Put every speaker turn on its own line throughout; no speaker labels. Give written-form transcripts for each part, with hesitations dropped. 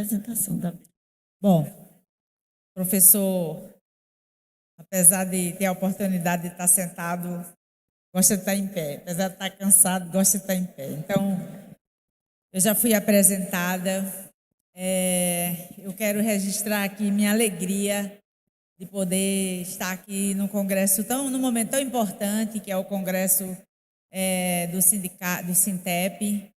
apresentação da...
Bom, professor, apesar de ter a oportunidade de estar sentado, gosta de estar em pé. Apesar de estar cansado, gosta de estar em pé. Então, eu já fui apresentada. Eu quero registrar aqui minha alegria de poder estar aqui num num momento tão importante, que é o congresso do Sintep.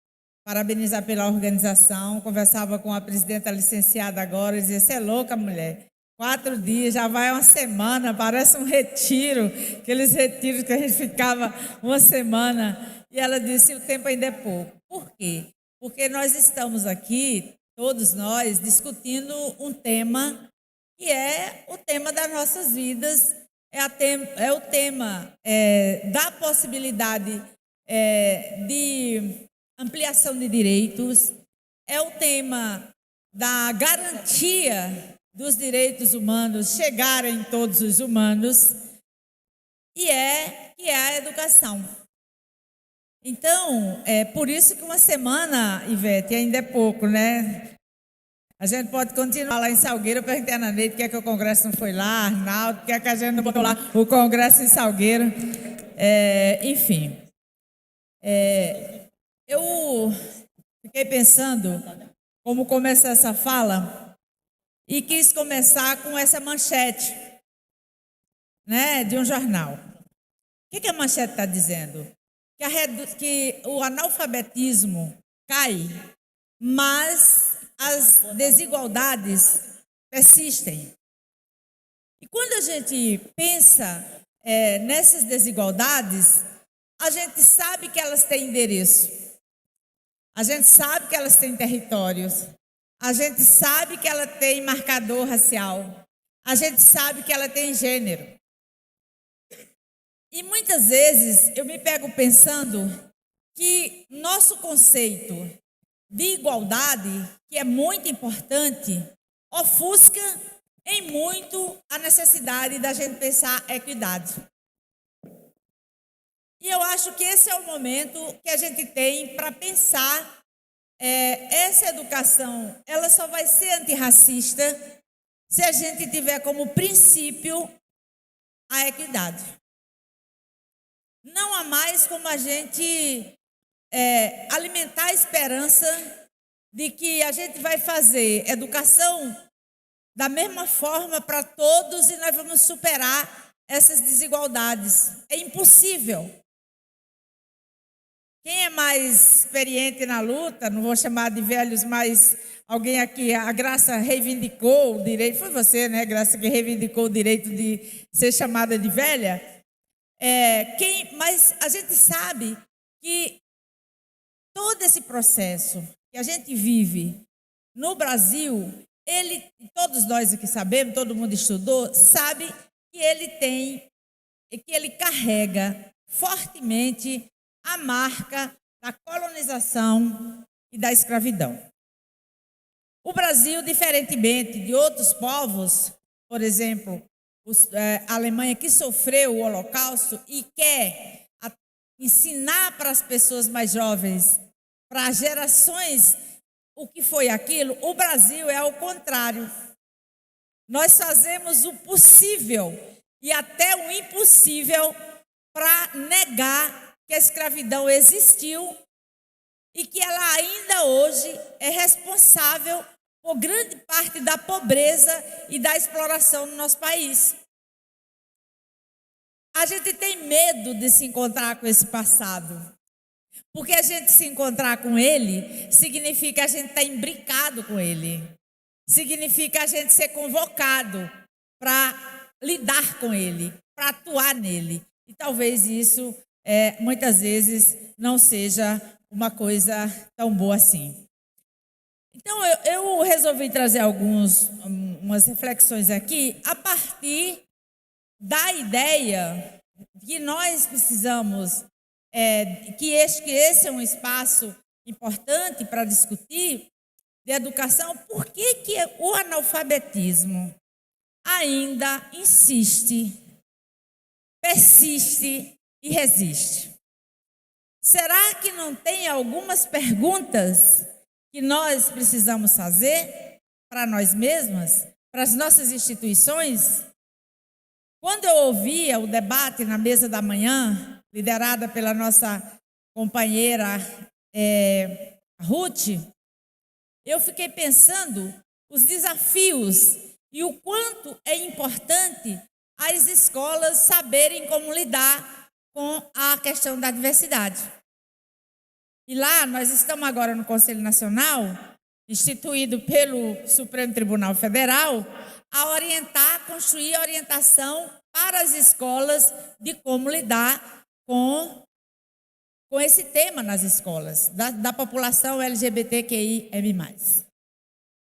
Parabenizar pela organização. Conversava com a presidenta licenciada agora e dizia: você é louca, mulher. 4 dias, já vai uma semana, parece um retiro, aqueles retiros que a gente ficava uma semana. E ela disse: o tempo ainda é pouco. Por quê? Porque nós estamos aqui, todos nós, discutindo um tema que é o tema das nossas vidas, é o tema da possibilidade de ampliação de direitos, é o tema da garantia dos direitos humanos chegarem todos os humanos, que é a educação. Então, é por isso que uma semana, Ivete, ainda é pouco, né? A gente pode continuar lá em Salgueiro. Eu perguntei a Neide por que é que o congresso não foi lá, Arnaldo, por que é que a gente não botou lá o congresso em Salgueiro. Enfim, eu fiquei pensando como começar essa fala e quis começar com essa manchete, né, de um jornal. O que a manchete está dizendo? Que o analfabetismo cai, mas as desigualdades persistem. E quando a gente pensa nessas desigualdades, a gente sabe que elas têm endereço, a gente sabe que elas têm territórios, a gente sabe que ela tem marcador racial, a gente sabe que ela tem gênero. E muitas vezes eu me pego pensando que nosso conceito de igualdade, que é muito importante, ofusca em muito a necessidade da gente pensar equidade. E eu acho que esse é o momento que a gente tem para pensar essa educação. Ela só vai ser antirracista se a gente tiver como princípio a equidade. Não há mais como a gente alimentar a esperança de que a gente vai fazer educação da mesma forma para todos e nós vamos superar essas desigualdades. É impossível. Quem é mais experiente na luta, não vou chamar de velhos, mas alguém aqui, a Graça reivindicou o direito, foi você, né, Graça, que reivindicou o direito de ser chamada de velha? Mas a gente sabe que todo esse processo que a gente vive no Brasil, todos nós aqui sabemos, todo mundo estudou, sabe que ele carrega fortemente a marca da colonização e da escravidão. O Brasil, diferentemente de outros povos, por exemplo, a Alemanha, que sofreu o Holocausto e quer ensinar para as pessoas mais jovens, para as gerações, o que foi aquilo, o Brasil é ao contrário. Nós fazemos o possível e até o impossível para negar que a escravidão existiu e que ela ainda hoje é responsável por grande parte da pobreza e da exploração no nosso país. A gente tem medo de se encontrar com esse passado, porque a gente se encontrar com ele significa a gente estar imbricado com ele, significa a gente ser convocado para lidar com ele, para atuar nele. E talvez isso muitas vezes não seja uma coisa tão boa assim. Então, eu resolvi trazer umas reflexões aqui a partir da ideia que nós precisamos, que esse é um espaço importante para discutir de educação. Por que o analfabetismo ainda insiste, persiste e resiste? Será que não tem algumas perguntas que nós precisamos fazer? para nós mesmas, para as nossas instituições. Quando eu ouvia o debate na mesa da manhã, liderada pela nossa companheira Ruth, eu fiquei pensando os desafios e o quanto é importante as escolas saberem como lidar com a questão da diversidade. E lá nós estamos agora no Conselho Nacional, instituído pelo Supremo Tribunal Federal, a orientar, construir orientação para as escolas de como lidar com esse tema nas escolas, da população LGBTQIM+.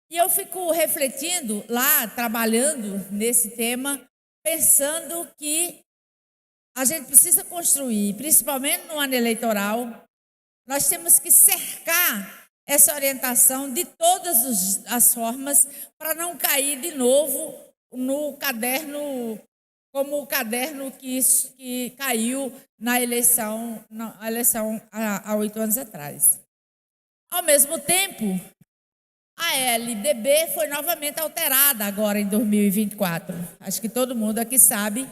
E eu fico refletindo lá, trabalhando nesse tema, pensando que a gente precisa construir, principalmente no ano eleitoral, nós temos que cercar essa orientação de todas as formas para não cair de novo no caderno, como o caderno que caiu na eleição há 8 anos atrás. Ao mesmo tempo, a LDB foi novamente alterada agora em 2024. Acho que todo mundo aqui sabe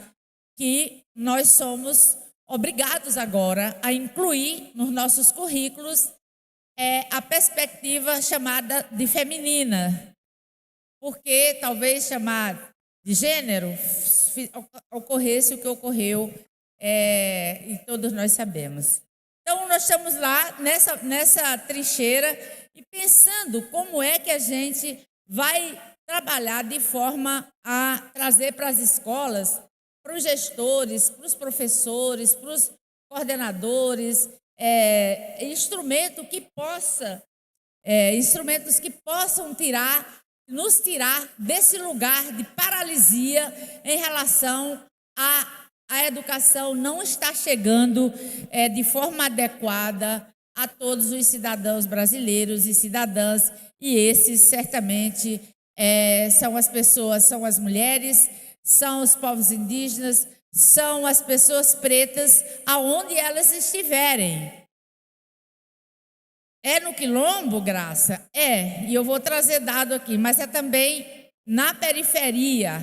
que nós somos obrigados agora a incluir nos nossos currículos a perspectiva chamada de feminina, porque talvez chamar de gênero ocorresse o que ocorreu e todos nós sabemos. Então, nós estamos lá nessa trincheira e pensando como é que a gente vai trabalhar de forma a trazer para as escolas, para os gestores, para os professores, para os coordenadores, instrumentos que possam nos tirar desse lugar de paralisia em relação à educação não estar chegando de forma adequada a todos os cidadãos brasileiros e cidadãs, e esses certamente são as pessoas, são as mulheres, são os povos indígenas, são as pessoas pretas, aonde elas estiverem. É no quilombo, Graça? E eu vou trazer dado aqui, mas é também na periferia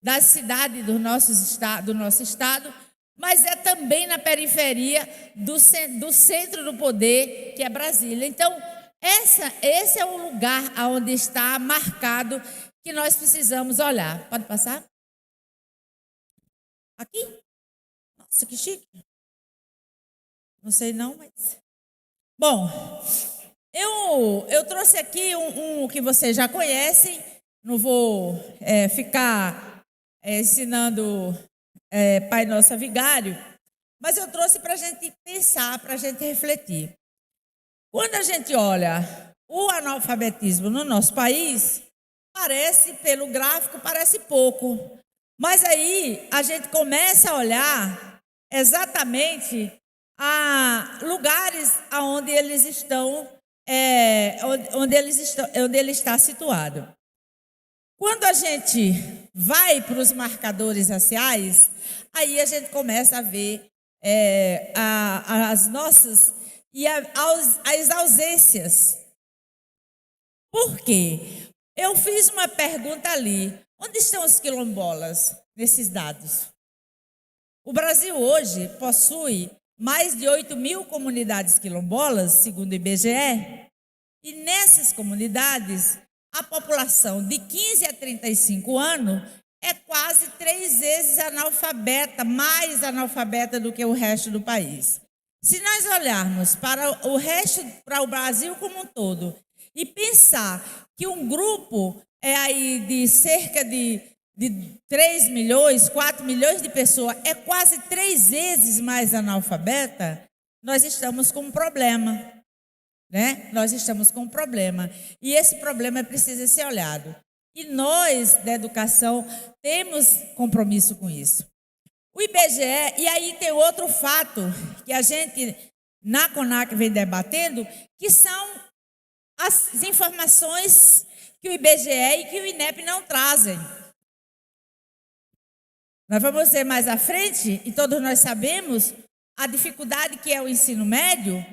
da cidade do nosso estado, mas é também na periferia do centro do poder, que é Brasília. Então, esse é o lugar onde está marcado que nós precisamos olhar. Pode passar? Aqui? Nossa, que chique. Não sei não, mas... Bom, eu trouxe aqui um que vocês já conhecem, não vou ficar ensinando Pai Nosso Vigário, mas eu trouxe para a gente pensar, para a gente refletir. Quando a gente olha o analfabetismo no nosso país, pelo gráfico, parece pouco, mas aí a gente começa a olhar exatamente a lugares onde eles estão, onde ele está situado. Quando a gente vai para os marcadores raciais, aí a gente começa a ver as nossas e as ausências. Por quê? Eu fiz uma pergunta ali. Onde estão os quilombolas nesses dados? O Brasil hoje possui mais de 8.000 comunidades quilombolas, segundo o IBGE, e nessas comunidades, a população de 15 a 35 anos é quase 3 vezes analfabeta, mais analfabeta do que o resto do país. Se nós olharmos para o Brasil como um todo e pensar que um grupo aí de cerca de 3 milhões, 4 milhões de pessoas é quase 3 vezes mais analfabeta, nós estamos com um problema, né? Nós estamos com um problema. E esse problema precisa ser olhado. E nós, da educação, temos compromisso com isso. O IBGE, e aí tem outro fato que a gente, na CONAC, vem debatendo, que são as informações que o IBGE e que o INEP não trazem. Nós vamos ver mais à frente, e todos nós sabemos a dificuldade que é o ensino médio,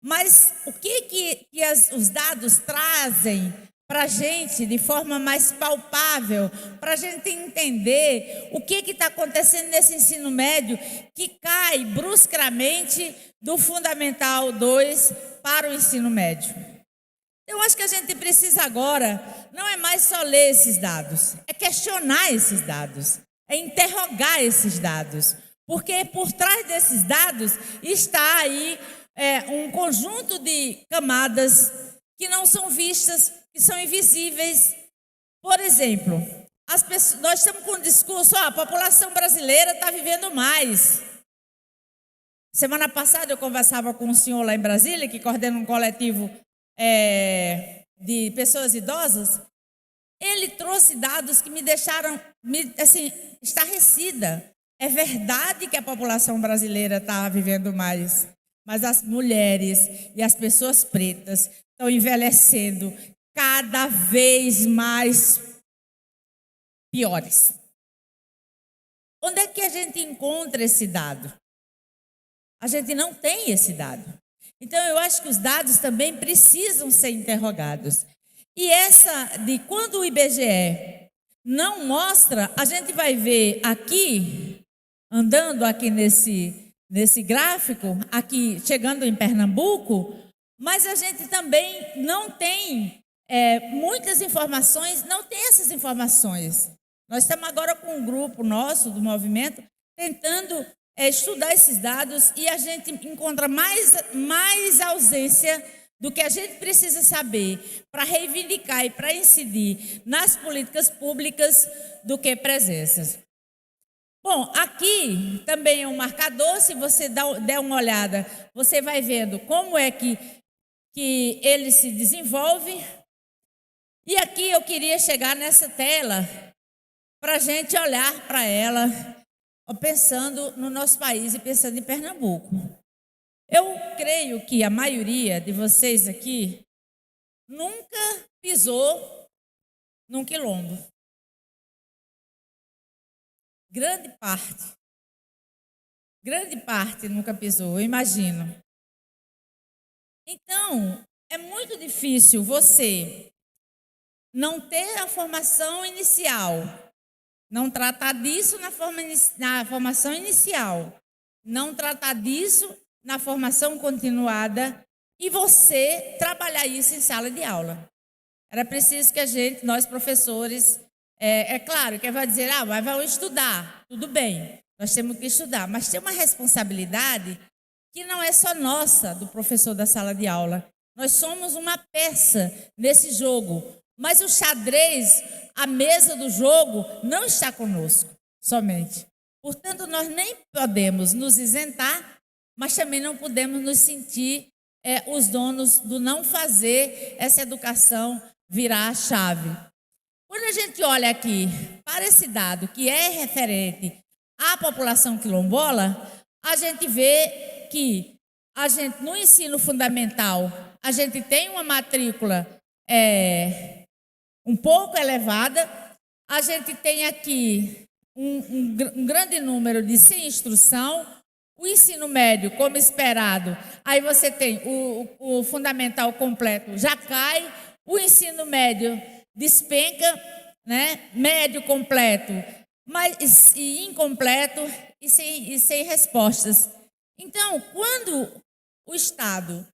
mas o que os dados trazem para a gente de forma mais palpável, para a gente entender o que está acontecendo nesse ensino médio que cai bruscamente do Fundamental 2 para o ensino médio. Eu acho que a gente precisa agora, não é mais só ler esses dados, é questionar esses dados, é interrogar esses dados, porque por trás desses dados está aí um conjunto de camadas que não são vistas, que são invisíveis. Por exemplo, nós estamos com um discurso, a população brasileira está vivendo mais. Semana passada eu conversava com um senhor lá em Brasília, que coordena um coletivo de pessoas idosas. Ele trouxe dados que me deixaram assim, estarrecida. É verdade que a população brasileira está vivendo mais, mas as mulheres e as pessoas pretas estão envelhecendo cada vez mais piores. Onde é que a gente encontra esse dado? A gente não tem esse dado. Então, eu acho que os dados também precisam ser interrogados. E essa de quando o IBGE não mostra, a gente vai ver aqui, andando aqui nesse gráfico, aqui chegando em Pernambuco, mas a gente também não tem muitas informações, não tem essas informações. Nós estamos agora com um grupo nosso do movimento tentando estudar esses dados e a gente encontra mais ausência do que a gente precisa saber para reivindicar e para incidir nas políticas públicas do que presenças. Bom, aqui também é um marcador, se você der uma olhada, você vai vendo como é que ele se desenvolve. E aqui eu queria chegar nessa tela para a gente olhar para ela, pensando no nosso país e pensando em Pernambuco. Eu creio que a maioria de vocês aqui nunca pisou num quilombo. Grande parte nunca pisou, eu imagino. Então, é muito difícil você não ter a formação inicial, não tratar disso na formação inicial, não tratar disso na formação continuada e você trabalhar isso em sala de aula. Era preciso que nós professores, é claro que vai dizer, mas vamos estudar, tudo bem, nós temos que estudar, mas tem uma responsabilidade que não é só nossa, do professor da sala de aula. Nós somos uma peça nesse jogo, mas o xadrez, a mesa do jogo, não está conosco somente. Portanto, nós nem podemos nos isentar, mas também não podemos nos sentir os donos do não fazer essa educação virar a chave. Quando a gente olha aqui para esse dado que é referente à população quilombola, a gente vê que no ensino fundamental a gente tem uma matrícula um pouco elevada, a gente tem aqui um grande número de sem instrução, o ensino médio, como esperado, aí você tem o fundamental completo já cai, o ensino médio despenca, né? Médio completo, mas incompleto e sem respostas. Então, quando o Estado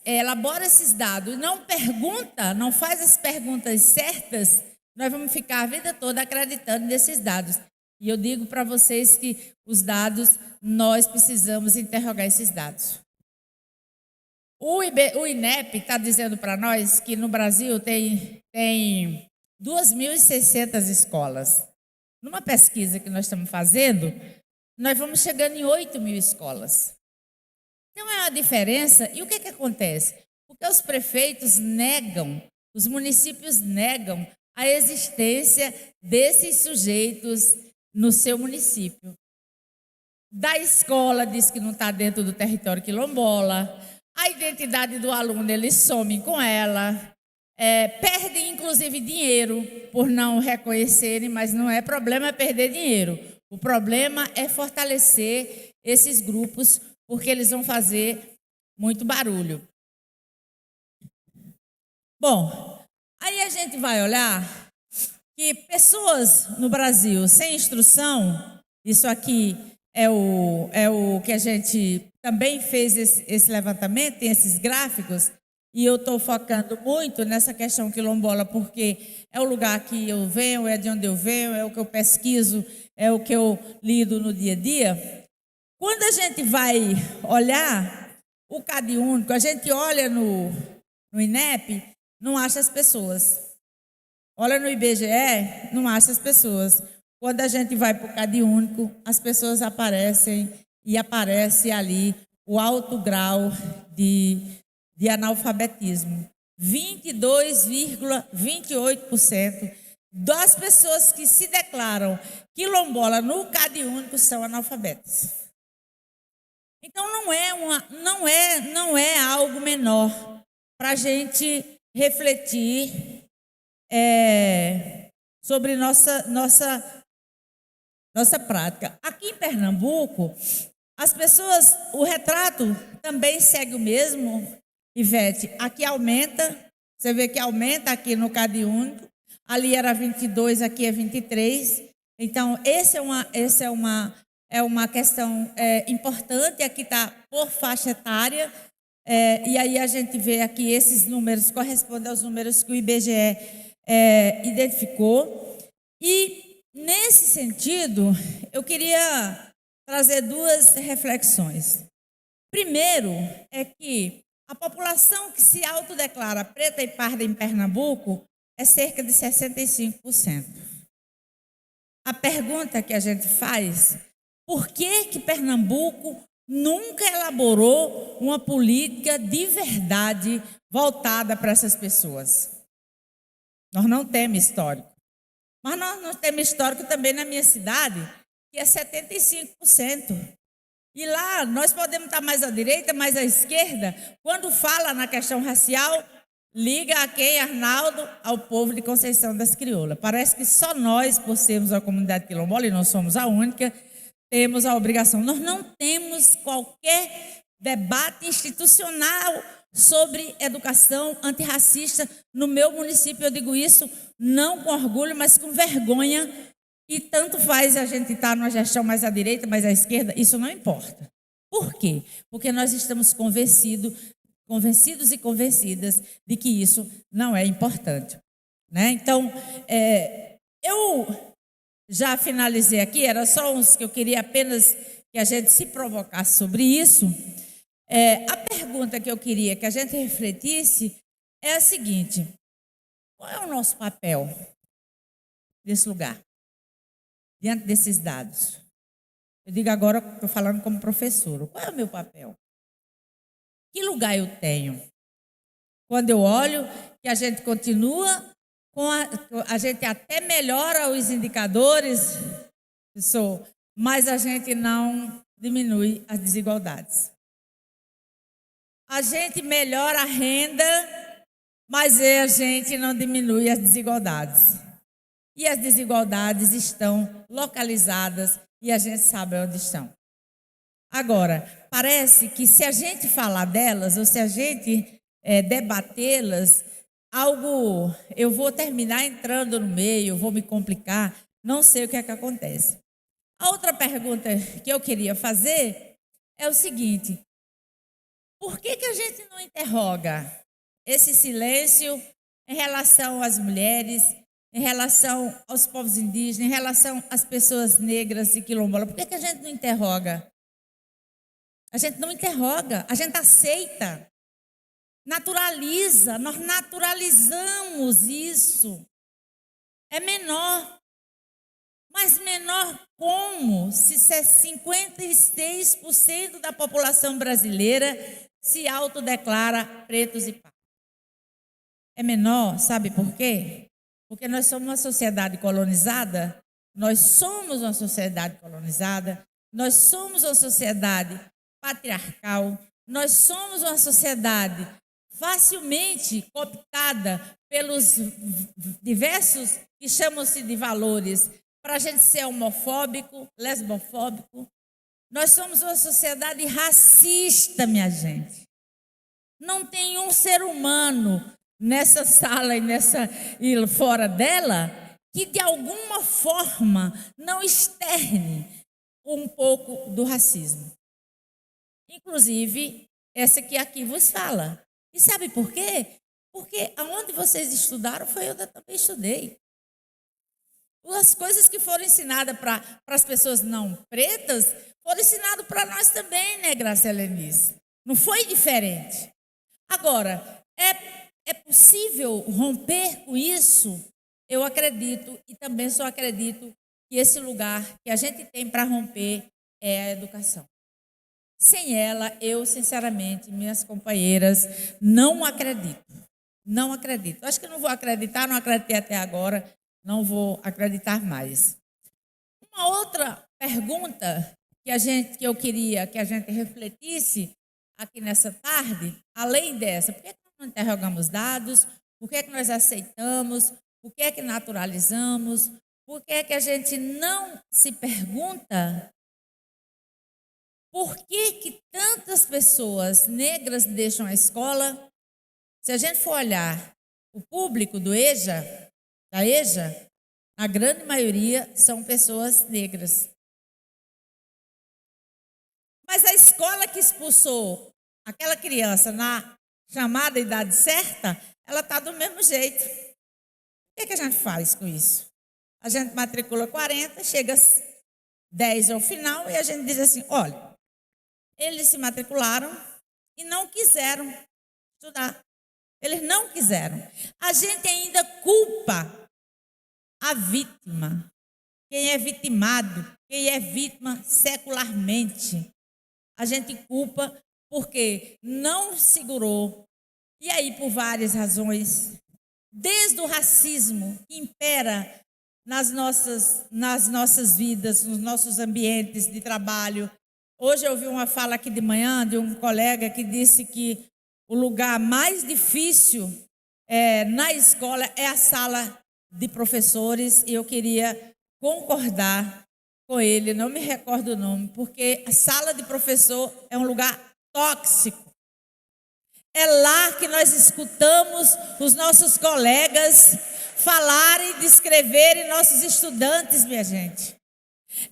elabora esses dados, não faz as perguntas certas, nós vamos ficar a vida toda acreditando nesses dados. E eu digo para vocês que os dados, nós precisamos interrogar esses dados. O INEP está dizendo para nós que no Brasil tem 2.600 escolas. Numa pesquisa que nós estamos fazendo, nós vamos chegando em 8.000 escolas. Então é uma diferença. E o que acontece? Porque os prefeitos negam, os municípios negam a existência desses sujeitos no seu município. Da escola diz que não está dentro do território quilombola, a identidade do aluno eles somem com ela, perdem inclusive dinheiro por não reconhecerem, mas não é problema perder dinheiro. O problema é fortalecer esses grupos, porque eles vão fazer muito barulho. Bom, gente vai olhar que pessoas no Brasil sem instrução, isso aqui é o que a gente também fez esse levantamento, tem esses gráficos, e eu estou focando muito nessa questão quilombola, porque é o lugar que eu venho, é de onde eu venho, é o que eu pesquiso, é o que eu lido no dia a dia. Quando a gente vai olhar o Cade Único, a gente olha no INEP, não acha as pessoas. Olha no IBGE, não acha as pessoas. Quando a gente vai para o Cade Único, as pessoas aparecem e aparece ali o alto grau de analfabetismo. 22,28% das pessoas que se declaram quilombola no Cade Único são analfabetas. Então não é algo menor para a gente refletir sobre nossa prática. Aqui em Pernambuco, as pessoas, o retrato também segue o mesmo, Ivete. Aqui aumenta, você vê que aumenta aqui no Cade Único, ali era 22, aqui é 23. Então, essa é uma questão importante, aqui está por faixa etária, e aí a gente vê aqui esses números correspondem aos números que o IBGE identificou. E, nesse sentido, eu queria trazer duas reflexões. Primeiro, é que a população que se autodeclara preta e parda em Pernambuco é cerca de 65%. A pergunta que a gente faz: por que Pernambuco nunca elaborou uma política de verdade voltada para essas pessoas? Nós não temos histórico. Mas nós não temos histórico também na minha cidade, que é 75%. E lá nós podemos estar mais à direita, mais à esquerda. Quando fala na questão racial, liga a quem, Arnaldo? Ao povo de Conceição das Crioulas. Parece que só nós, por sermos a comunidade quilombola, e não somos a única, temos a obrigação. Nós não temos qualquer debate institucional sobre educação antirracista no meu município. Eu digo isso não com orgulho, mas com vergonha. E tanto faz a gente estar numa gestão mais à direita, mais à esquerda, isso não importa. Por quê? Porque nós estamos convencidos e convencidas de que isso não é importante, né? Então, eu já finalizei aqui, era só uns que eu queria apenas que a gente se provocasse sobre isso. A pergunta que eu queria que a gente refletisse é a seguinte: qual é o nosso papel nesse lugar, diante desses dados? Eu digo agora, estou falando como professora, qual é o meu papel? Que lugar eu tenho? Quando eu olho que a gente continua, a gente até melhora os indicadores, mas a gente não diminui as desigualdades. A gente melhora a renda, mas a gente não diminui as desigualdades. E as desigualdades estão localizadas e a gente sabe onde estão. Agora, parece que se a gente falar delas, ou se a gente debatê-las, eu vou terminar entrando no meio, vou me complicar, não sei o que é que acontece. A outra pergunta que eu queria fazer é o seguinte: por que a gente não interroga esse silêncio em relação às mulheres, em relação aos povos indígenas, em relação às pessoas negras e quilombolas? Por que a gente não interroga? A gente não interroga, a gente aceita, naturaliza, nós naturalizamos isso. É menor, mas menor como? Se 56% da população brasileira se autodeclara pretos e pardos. É menor, sabe por quê? Porque nós somos uma sociedade colonizada, nós somos uma sociedade patriarcal, nós somos uma sociedade facilmente cooptada pelos diversos que chamam-se de valores, para a gente ser homofóbico, lesbofóbico. Nós somos uma sociedade racista, minha gente. Não tem um ser humano nessa sala e fora dela, que de alguma forma não externe um pouco do racismo. Inclusive, essa que aqui vos fala. E sabe por quê? Porque aonde vocês estudaram foi onde eu também estudei. As coisas que foram ensinadas para as pessoas não pretas foram ensinadas para nós também, né, Graciela Eunice? Não foi diferente. Agora, é possível romper com isso? Eu acredito, e também só acredito, que esse lugar que a gente tem para romper é a educação. Sem ela, eu, sinceramente, minhas companheiras, não acredito. Não acredito. Acho que não vou acreditar, não acreditei até agora, não vou acreditar mais. Uma outra pergunta que eu queria que a gente refletisse aqui nessa tarde, além dessa, por que nós não interrogamos dados? Por que nós aceitamos? Por que naturalizamos? Por que a gente não se pergunta por que tantas pessoas negras deixam a escola? Se a gente for olhar o público da EJA, a grande maioria são pessoas negras. Mas a escola que expulsou aquela criança na chamada idade certa, ela está do mesmo jeito. O que a gente faz com isso? A gente matricula 40, chega 10 ao final e a gente diz assim, olha, eles se matricularam e não quiseram estudar. Eles não quiseram. A gente ainda culpa a vítima, quem é vitimado, quem é vítima secularmente. A gente culpa porque não segurou. E aí, por várias razões, desde o racismo que impera nas nossas vidas, nos nossos ambientes de trabalho. Hoje eu ouvi uma fala aqui de manhã de um colega que disse que o lugar mais difícil na escola é a sala de professores, e eu queria concordar com ele, não me recordo o nome, porque a sala de professor é um lugar tóxico. É lá que nós escutamos os nossos colegas falarem, descreverem nossos estudantes, minha gente.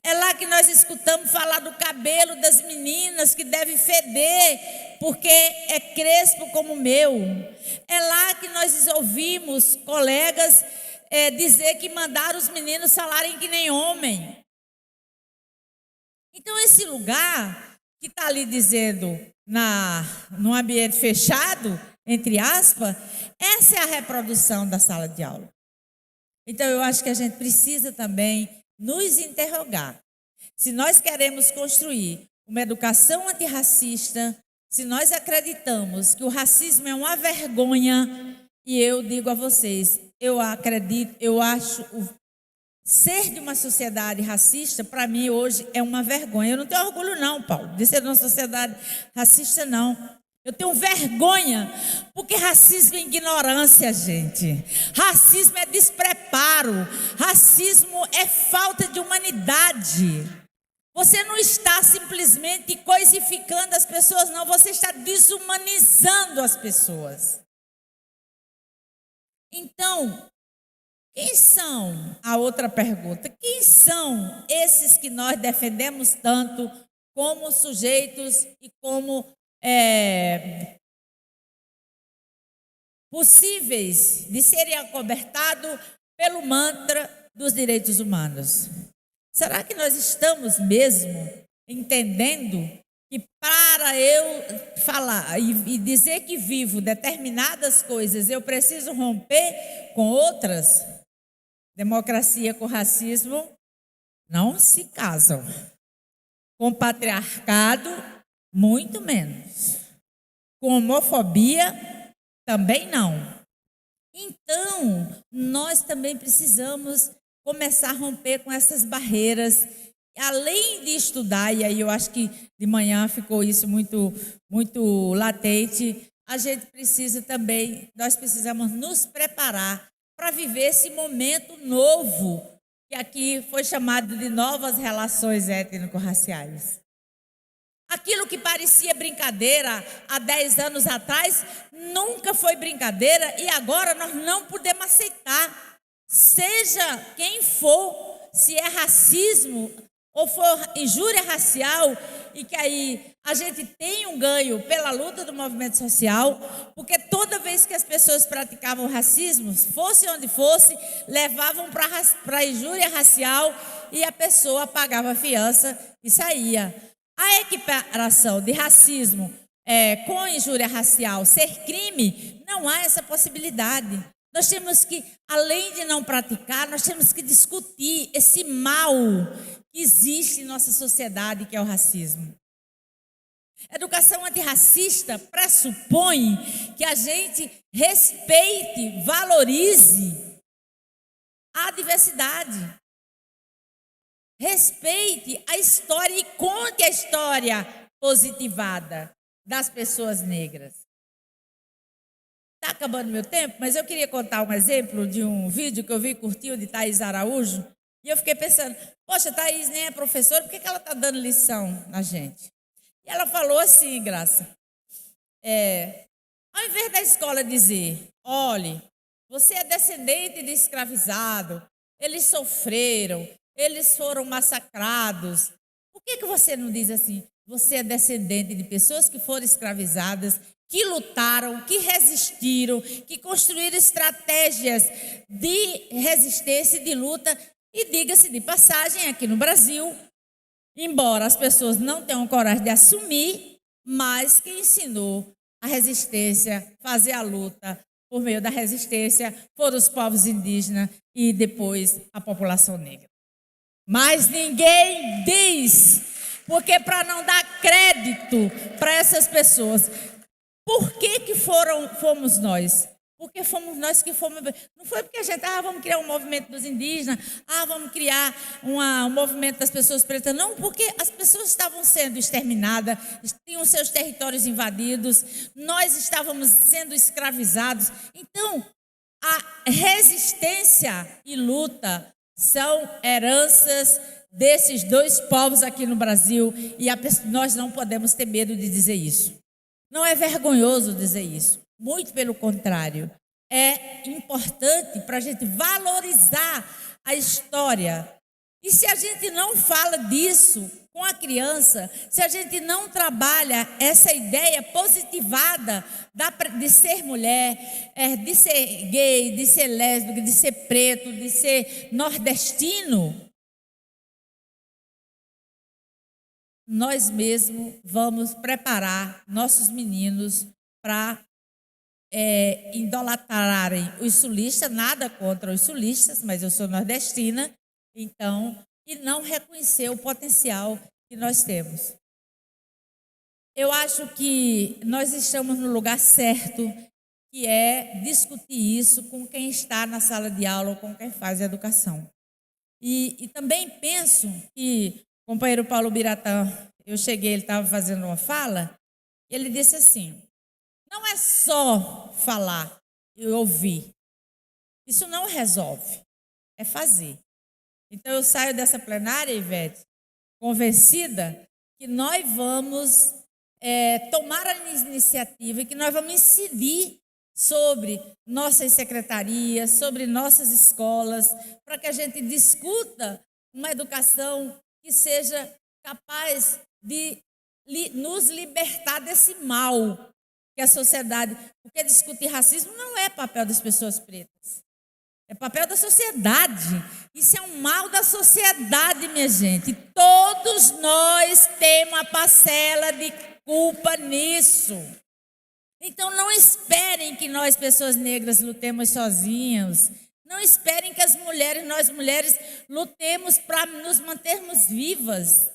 É lá que nós escutamos falar do cabelo das meninas que deve feder porque é crespo como o meu. É lá que nós ouvimos colegas dizer que mandaram os meninos falarem que nem homem. Então esse lugar que está ali dizendo num ambiente fechado, entre aspas, essa é a reprodução da sala de aula. Então eu acho que a gente precisa também nos interrogar. Se nós queremos construir uma educação antirracista, se nós acreditamos que o racismo é uma vergonha, e eu digo a vocês, eu acho ser de uma sociedade racista, para mim hoje é uma vergonha. Eu não tenho orgulho não, Paulo, de ser de uma sociedade racista não. Eu tenho vergonha, porque racismo é ignorância, gente. Racismo é despreparo. Racismo é falta de humanidade. Você não está simplesmente coisificando as pessoas, não. Você está desumanizando as pessoas. Então, quem são, a outra pergunta, quem são esses que nós defendemos tanto como sujeitos e como possíveis de serem acobertados pelo mantra dos direitos humanos? Será que nós estamos mesmo entendendo que para eu falar e dizer que vivo determinadas coisas, eu preciso romper com outras? Democracia com racismo não se casam. Com patriarcado, muito menos. Com homofobia, também não. Então, nós também precisamos começar a romper com essas barreiras. Além de estudar, e aí eu acho que de manhã ficou isso muito, muito latente, a gente precisa também, nós precisamos nos preparar para viver esse momento novo, que aqui foi chamado de novas relações étnico-raciais. Aquilo que parecia brincadeira há 10 anos atrás, nunca foi brincadeira e agora nós não podemos aceitar. Seja quem for, se é racismo ou for injúria racial, e que aí a gente tem um ganho pela luta do movimento social, porque toda vez que as pessoas praticavam racismo, fosse onde fosse, levavam para a injúria racial e a pessoa pagava fiança e saía. A equiparação de racismo com injúria racial ser crime, não há essa possibilidade. Nós temos que, além de não praticar, nós temos que discutir esse mal que existe em nossa sociedade, que é o racismo. Educação antirracista pressupõe que a gente respeite, valorize a diversidade. Respeite a história e conte a história positivada das pessoas negras. Está acabando meu tempo, mas eu queria contar um exemplo de um vídeo que eu vi curtinho de Thaís Araújo. E eu fiquei pensando, poxa, Thaís nem é professora, por que ela está dando lição na gente? E ela falou assim, Graça, ao invés da escola dizer, olhe, você é descendente de escravizado, eles sofreram, eles foram massacrados. Por que você não diz assim, você é descendente de pessoas que foram escravizadas, que lutaram, que resistiram, que construíram estratégias de resistência e de luta. E diga-se de passagem, aqui no Brasil, embora as pessoas não tenham coragem de assumir, mas quem ensinou a resistência, fazer a luta por meio da resistência, foram os povos indígenas e depois a população negra. Mas ninguém diz, porque para não dar crédito para essas pessoas. Por que fomos nós? Porque fomos nós que fomos. Não foi porque a gente, vamos criar um movimento dos indígenas, vamos criar um movimento das pessoas pretas. Não, porque as pessoas estavam sendo exterminadas, tinham seus territórios invadidos, nós estávamos sendo escravizados. Então, a resistência e luta são heranças desses dois povos aqui no Brasil e nós não podemos ter medo de dizer isso. Não é vergonhoso dizer isso, muito pelo contrário. É importante para a gente valorizar a história. E se a gente não fala disso com a criança, se a gente não trabalha essa ideia positivada de ser mulher, de ser gay, de ser lésbica, de ser preto, de ser nordestino, nós mesmos vamos preparar nossos meninos para idolatrarem os sulistas, nada contra os sulistas, mas eu sou nordestina, então, e não reconhecer o potencial que nós temos. Eu acho que nós estamos no lugar certo, que é discutir isso com quem está na sala de aula ou com quem faz a educação. E também penso que o companheiro Paulo Biratã, eu cheguei, ele estava fazendo uma fala, e ele disse assim, não é só falar e ouvir, isso não resolve, é fazer. Então eu saio dessa plenária, Ivete, convencida que nós vamos tomar a iniciativa e que nós vamos incidir sobre nossas secretarias, sobre nossas escolas, para que a gente discuta uma educação que seja capaz de nos libertar desse mal que a sociedade... Porque discutir racismo não é papel das pessoas pretas, é papel da sociedade. Isso é um mal da sociedade, minha gente. Todos nós temos uma parcela de culpa nisso. Então não esperem que nós, pessoas negras, lutemos sozinhos. Não esperem que nós mulheres, lutemos para nos mantermos vivas.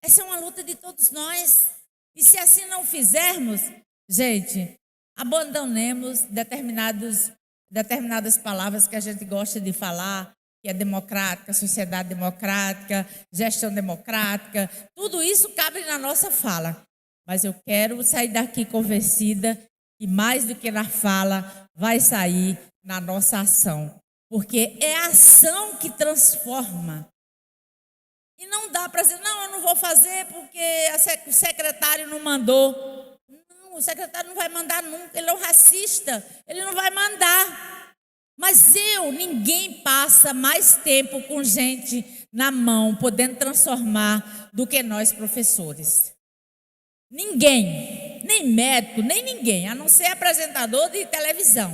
Essa é uma luta de todos nós. E se assim não fizermos, gente, abandonemos determinadas palavras que a gente gosta de falar, que é democrática, sociedade democrática, gestão democrática. Tudo isso cabe na nossa fala. Mas eu quero sair daqui convencida que mais do que na fala, vai sair na nossa ação. Porque é a ação que transforma. E não dá para dizer, não, eu não vou fazer porque o secretário não mandou. Não, o secretário não vai mandar nunca, ele é um racista, ele não vai mandar. Mas ninguém passa mais tempo com gente na mão, podendo transformar, do que nós professores. Ninguém, nem médico, nem ninguém, a não ser apresentador de televisão,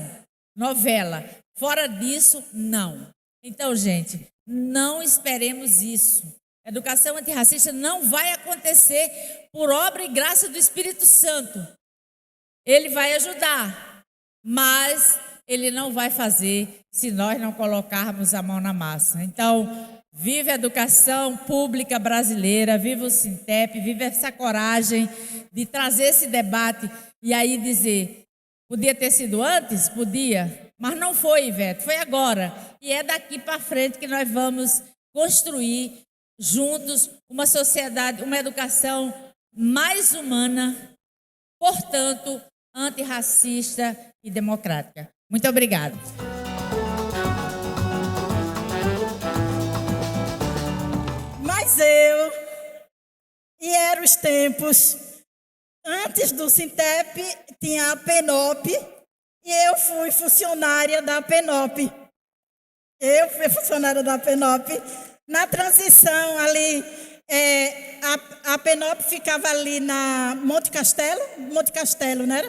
novela. Fora disso, não. Então, gente, não esperemos isso. Educação antirracista não vai acontecer por obra e graça do Espírito Santo. Ele vai ajudar, mas ele não vai fazer se nós não colocarmos a mão na massa. Então, viva a educação pública brasileira, viva o Sintep, viva essa coragem de trazer esse debate e aí dizer, podia ter sido antes? Podia, mas não foi, Ivete, foi agora. E é daqui para frente que nós vamos construir juntos uma sociedade, uma educação mais humana, portanto, antirracista e democrática. Muito obrigada.
Mas e eram os tempos, antes do Sintep, tinha a PENOP, e eu fui funcionária da PENOP. Na transição ali, a PENOP ficava ali na Monte Castelo, né?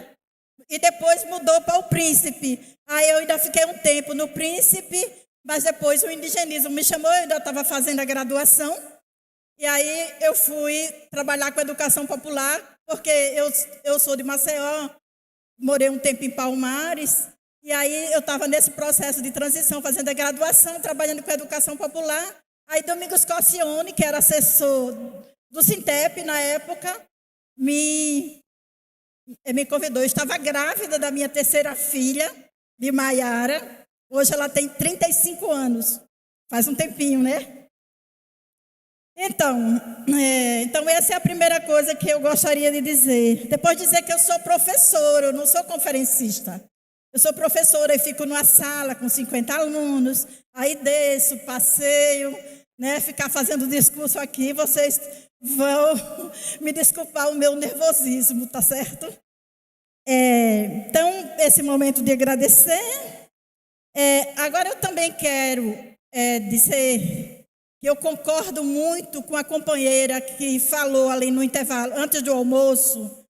E depois mudou para o Príncipe. Aí eu ainda fiquei um tempo no Príncipe, mas depois o indigenismo me chamou, eu ainda estava fazendo a graduação. E aí eu fui trabalhar com educação popular, porque eu sou de Maceió, morei um tempo em Palmares, e aí eu estava nesse processo de transição, fazendo a graduação, trabalhando com educação popular. Aí Domingos Cossione, que era assessor do Sintep na época, me convidou. Eu estava grávida da minha terceira filha, de Maiara. Hoje ela tem 35 anos. Faz um tempinho, né? Então, essa é a primeira coisa que eu gostaria de dizer. Depois de dizer que eu sou professora, eu não sou conferencista. Eu sou professora e fico numa sala com 50 alunos, aí desço, passeio, né, ficar fazendo discurso aqui, vocês vão me desculpar o meu nervosismo, tá certo? Então, esse momento de agradecer. Agora eu também quero dizer que eu concordo muito com a companheira que falou ali no intervalo, antes do almoço,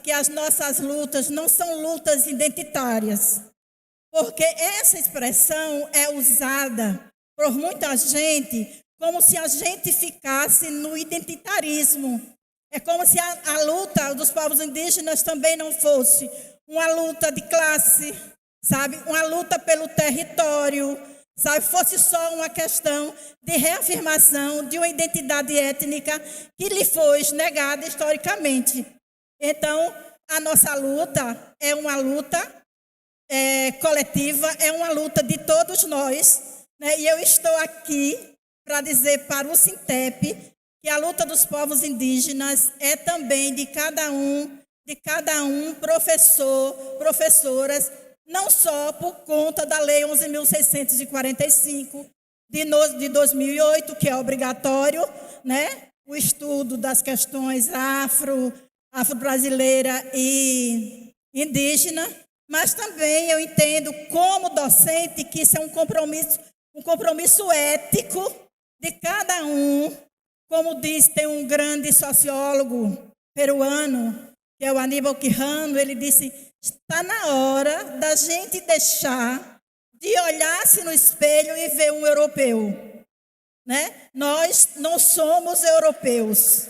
que as nossas lutas não são lutas identitárias, porque essa expressão é usada por muita gente como se a gente ficasse no identitarismo. É como se a luta dos povos indígenas também não fosse uma luta de classe, sabe? Uma luta pelo território, sabe? Fosse só uma questão de reafirmação de uma identidade étnica que lhe foi negada historicamente. Então, a nossa luta é uma luta coletiva, é uma luta de todos nós, né? E eu estou aqui para dizer para o Sintep que a luta dos povos indígenas é também de cada um, professor, professoras, não só por conta da Lei 11.645 de 2008, que é obrigatório, né? O estudo das questões afro-brasileira e indígena, mas também eu entendo como docente que isso é um compromisso ético de cada um. Como diz, tem um grande sociólogo peruano, que é o Aníbal Quijano, ele disse, está na hora da gente deixar de olhar-se no espelho e ver um europeu, né? Nós não somos europeus,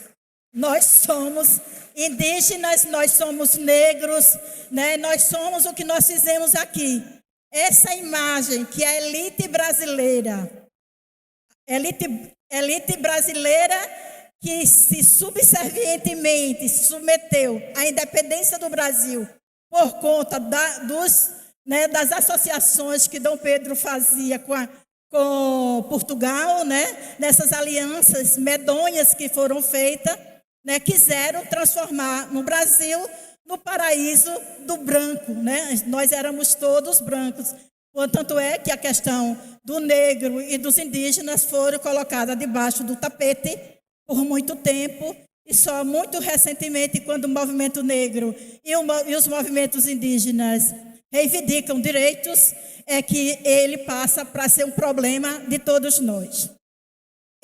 nós somos indígenas, nós somos negros, né? Nós somos o que nós fizemos aqui. Essa imagem que a elite brasileira que se subservientemente submeteu à independência do Brasil por conta das associações que Dom Pedro fazia com Portugal, né? Nessas alianças medonhas que foram feitas, né? Quiseram transformar no Brasil no paraíso do branco, né? Nós éramos todos brancos. Tanto é que a questão do negro e dos indígenas foram colocadas debaixo do tapete por muito tempo, e só muito recentemente, quando o movimento negro e os movimentos indígenas reivindicam direitos, é que ele passa para ser um problema de todos nós.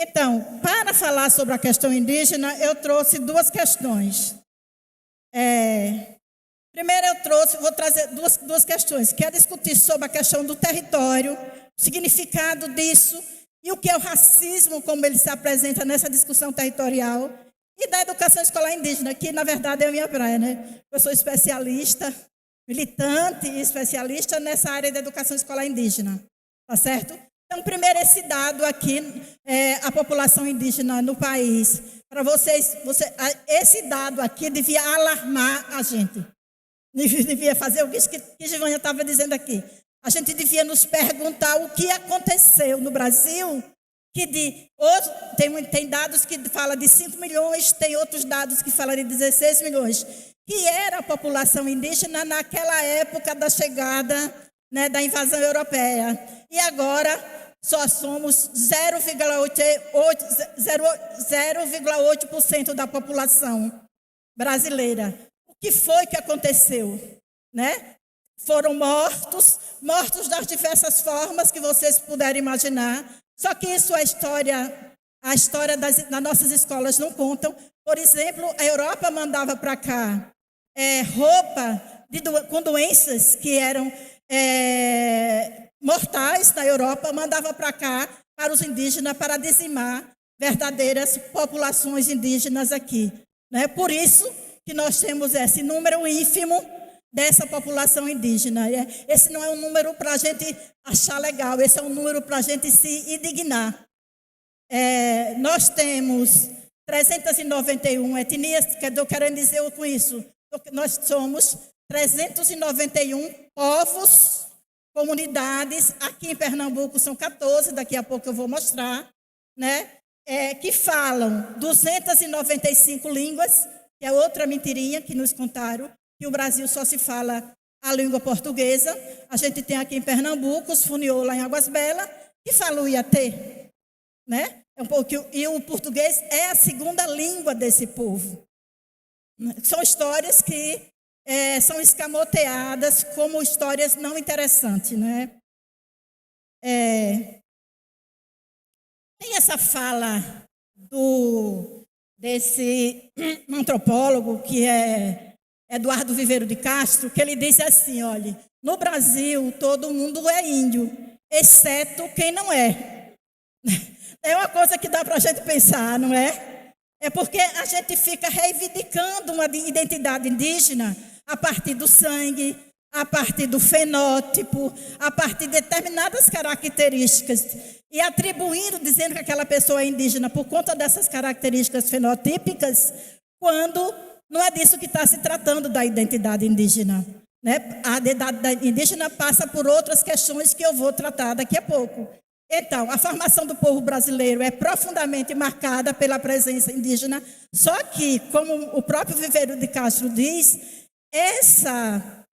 Então, para falar sobre a questão indígena, eu trouxe duas questões. Primeiro vou trazer duas questões. Quero discutir sobre a questão do território, o significado disso e o que é o racismo, como ele se apresenta nessa discussão territorial, e da educação escolar indígena, que na verdade é a minha praia, né? Eu sou especialista, militante e especialista nessa área da educação escolar indígena, tá certo? Então, primeiro esse dado aqui, a população indígena no país. Para esse dado aqui devia alarmar a gente. Devia fazer o que Givanha estava dizendo aqui. A gente devia nos perguntar o que aconteceu no Brasil, tem dados que falam de 5 milhões, tem outros dados que falam de 16 milhões, que era a população indígena naquela época da chegada, né, da invasão europeia. E agora só somos 0,8% da população brasileira. O que foi que aconteceu? Né? Foram mortos das diversas formas que vocês puderem imaginar. Só que isso a história das nossas escolas não contam. Por exemplo, a Europa mandava para cá roupa com doenças que eram mortais na Europa, mandava para cá, para os indígenas, para dizimar verdadeiras populações indígenas aqui. Né? Por isso que nós temos esse número ínfimo dessa população indígena. Esse não é um número para a gente achar legal, esse é um número para a gente se indignar. Nós temos 391 etnias, que eu estou querendo dizer com isso. Nós somos 391 povos, comunidades, aqui em Pernambuco são 14, daqui a pouco eu vou mostrar, né? Que falam 295 línguas, que é outra mentirinha que nos contaram, que o Brasil só se fala a língua portuguesa. A gente tem aqui em Pernambuco, os Funiô, lá em Águas Belas, que falam o Iatê, né? E o português é a segunda língua desse povo. São histórias que são escamoteadas como histórias não interessantes, né? Tem essa fala desse antropólogo que é Eduardo Viveiro de Castro, que ele diz assim, olha, no Brasil todo mundo é índio, exceto quem não é. É uma coisa que dá para a gente pensar, não é? É porque a gente fica reivindicando uma identidade indígena a partir do sangue, a partir do fenótipo, a partir de determinadas características, e atribuindo, dizendo que aquela pessoa é indígena por conta dessas características fenotípicas, quando não é disso que está se tratando da identidade indígena. Né? A identidade indígena passa por outras questões que eu vou tratar daqui a pouco. Então, a formação do povo brasileiro é profundamente marcada pela presença indígena, só que, como o próprio Viveiro de Castro diz, essa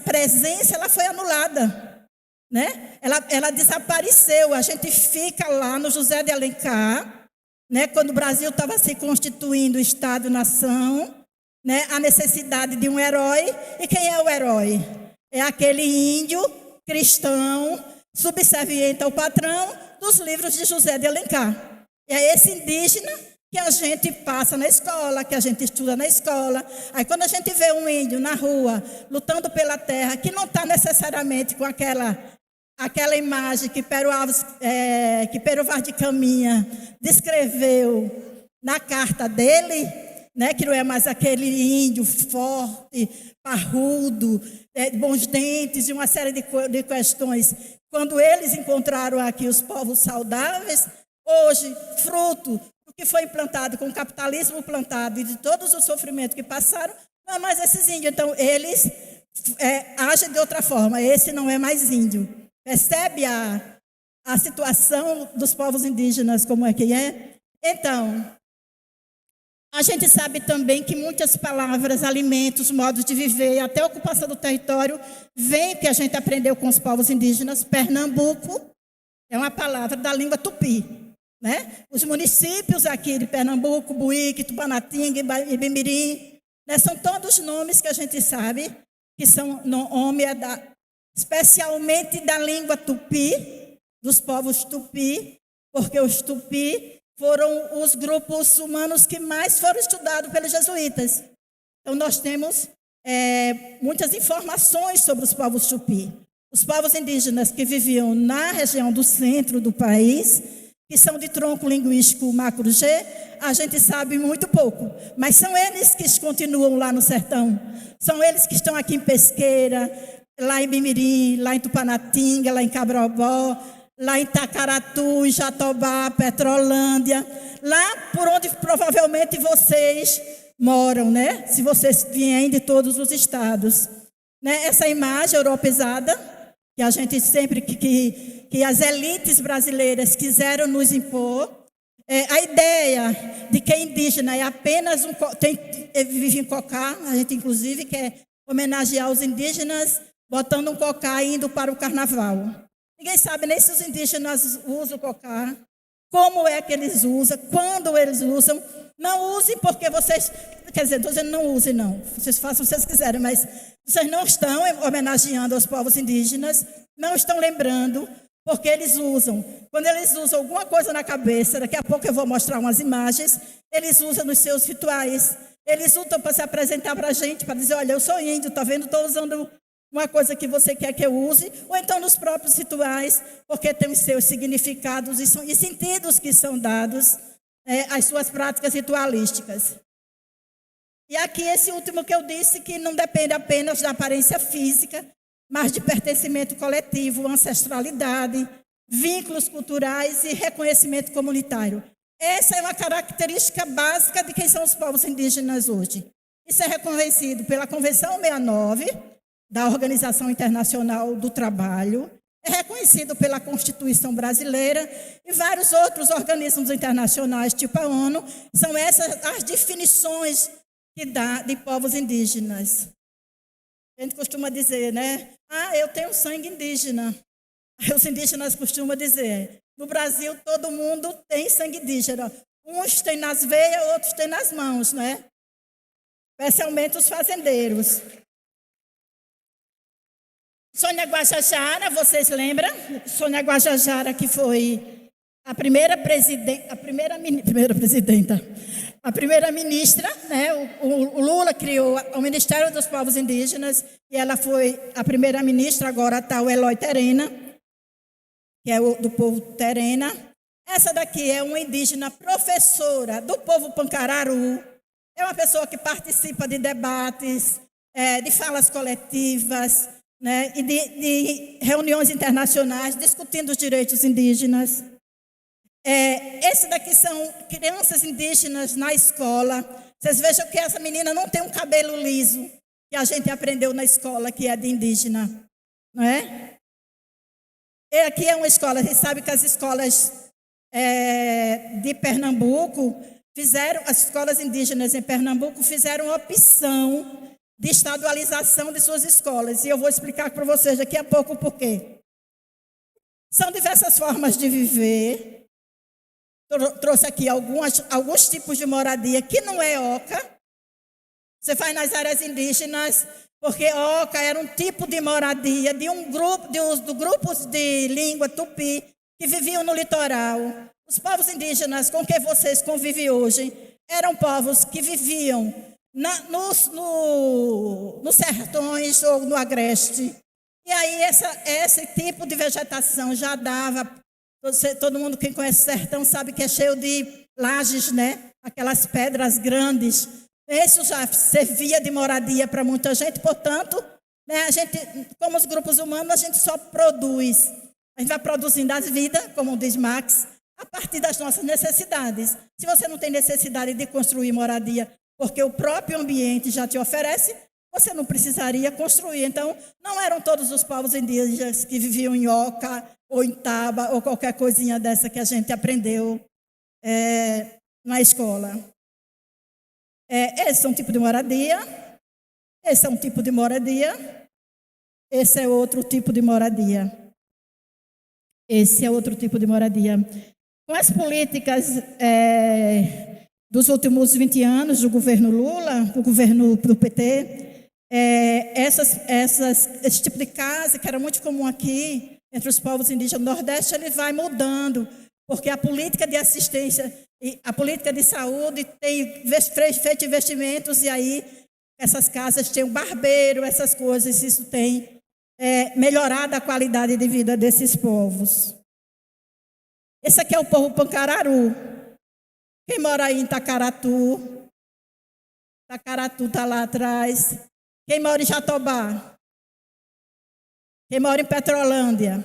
presença ela foi anulada, né? Ela desapareceu. A gente fica lá no José de Alencar, né? Quando o Brasil estava se constituindo Estado-nação, né? A necessidade de um herói. E quem é o herói? É aquele índio cristão subserviente ao patrão dos livros de José de Alencar. É esse indígena que a gente passa na escola, que a gente estuda na escola. Aí quando a gente vê um índio na rua, lutando pela terra, que não está necessariamente com aquela imagem que Pero Vaz de Caminha descreveu na carta dele, né, que não é mais aquele índio forte, parrudo, bons dentes e uma série de questões. Quando eles encontraram aqui os povos saudáveis, hoje, fruto do que foi implantado com o capitalismo plantado e de todos os sofrimentos que passaram, não é mais esses índios. Então, eles agem de outra forma. Esse não é mais índio. Percebe a situação dos povos indígenas, como é que é? Então, a gente sabe também que muitas palavras, alimentos, modos de viver, até a ocupação do território, vem que a gente aprendeu com os povos indígenas. Pernambuco É uma palavra da língua tupi, né? Os municípios aqui de Pernambuco, Buíque, Tupanatinga, Ibimirim, né? São todos nomes que a gente sabe que são nome especialmente da língua tupi, dos povos tupi, porque os tupi foram os grupos humanos que mais foram estudados pelos jesuítas. Então, nós temos muitas informações sobre os povos tupi. Os povos indígenas que viviam na região do centro do país, que são de tronco linguístico macro-G, a gente sabe muito pouco. Mas são eles que continuam lá no sertão. São eles que estão aqui em Pesqueira, lá em Bimirim, lá em Tupanatinga, lá em Cabrobó, lá em Tacaratu, em Jatobá, Petrolândia, lá por onde provavelmente vocês moram, né? Se vocês vierem de todos os estados. Né? Essa imagem europeizada, que a gente sempre, que as elites brasileiras quiseram nos impor, a ideia de que indígena é apenas vive em cocá, a gente inclusive quer homenagear os indígenas botando um cocá e indo para o carnaval. Ninguém sabe nem se os indígenas usam o cocá, como é que eles usam, quando eles usam. Não usem porque vocês, quer dizer, estou dizendo não usem não, vocês façam o que vocês quiserem, mas vocês não estão homenageando os povos indígenas, não estão lembrando, porque eles usam. Quando eles usam alguma coisa na cabeça, daqui a pouco eu vou mostrar umas imagens, eles usam nos seus rituais, eles usam para se apresentar para a gente, para dizer, olha, eu sou índio, está vendo, estou usando uma coisa que você quer que eu use, ou então nos próprios rituais, porque tem os seus significados e sentidos que são dados às suas práticas ritualísticas. E aqui esse último que eu disse, que não depende apenas da aparência física, mas de pertencimento coletivo, ancestralidade, vínculos culturais e reconhecimento comunitário. Essa é uma característica básica de quem são os povos indígenas hoje. Isso é reconhecido pela Convenção 69, da Organização Internacional do Trabalho, é reconhecido pela Constituição Brasileira e vários outros organismos internacionais, tipo a ONU, são essas as definições que dá de povos indígenas. A gente costuma dizer, né? Eu tenho sangue indígena. Os indígenas costumam dizer, no Brasil todo mundo tem sangue indígena. Uns têm nas veias, outros têm nas mãos, né? Especialmente os fazendeiros. Sônia Guajajara, vocês lembram? Sônia Guajajara, que foi a primeira ministra, né? O Lula criou o Ministério dos Povos Indígenas e ela foi a primeira ministra, agora está o Eloy Terena, que é do povo Terena. Essa daqui é uma indígena professora do povo Pancararu, é uma pessoa que participa de debates, de falas coletivas, né, e de reuniões internacionais discutindo os direitos indígenas. Esse daqui são crianças indígenas na escola. Vocês vejam que essa menina não tem um cabelo liso, que a gente aprendeu na escola, que é de indígena. Não é? E aqui é uma escola, a gente sabe que as escolas de Pernambuco as escolas indígenas em Pernambuco fizeram opção de estadualização de suas escolas. E eu vou explicar para vocês daqui a pouco o porquê. São diversas formas de viver. Trouxe aqui alguns tipos de moradia que não é oca. Você vai nas áreas indígenas, porque oca era um tipo de moradia de grupos de língua tupi que viviam no litoral. Os povos indígenas com que vocês convivem hoje eram povos que viviam nos sertões ou no agreste. E aí esse tipo de vegetação já dava. Todo mundo que conhece o sertão sabe que é cheio de lajes, né? Aquelas pedras grandes. Isso já servia de moradia para muita gente. Portanto, né, a gente, como os grupos humanos, a gente só produz. A gente vai produzindo as vidas, como diz Marx, a partir das nossas necessidades. Se você não tem necessidade de construir moradia, porque o próprio ambiente já te oferece, você não precisaria construir. Então, não eram todos os povos indígenas que viviam em oca, ou em taba, ou qualquer coisinha dessa que a gente aprendeu na escola. Esse é um tipo de moradia, esse é um tipo de moradia, esse é outro tipo de moradia. Esse é outro tipo de moradia. Com as políticas dos últimos 20 anos do governo Lula, do governo do PT, esse tipo de casa, que era muito comum aqui, entre os povos indígenas do Nordeste, ele vai mudando, porque a política de assistência e a política de saúde tem feito investimentos, e aí essas casas têm um barbeiro, essas coisas, isso tem melhorado a qualidade de vida desses povos. Esse aqui é o povo Pancararu. Quem mora aí em Tacaratu? Tacaratu está lá atrás. Quem mora em Jatobá? Quem mora em Petrolândia?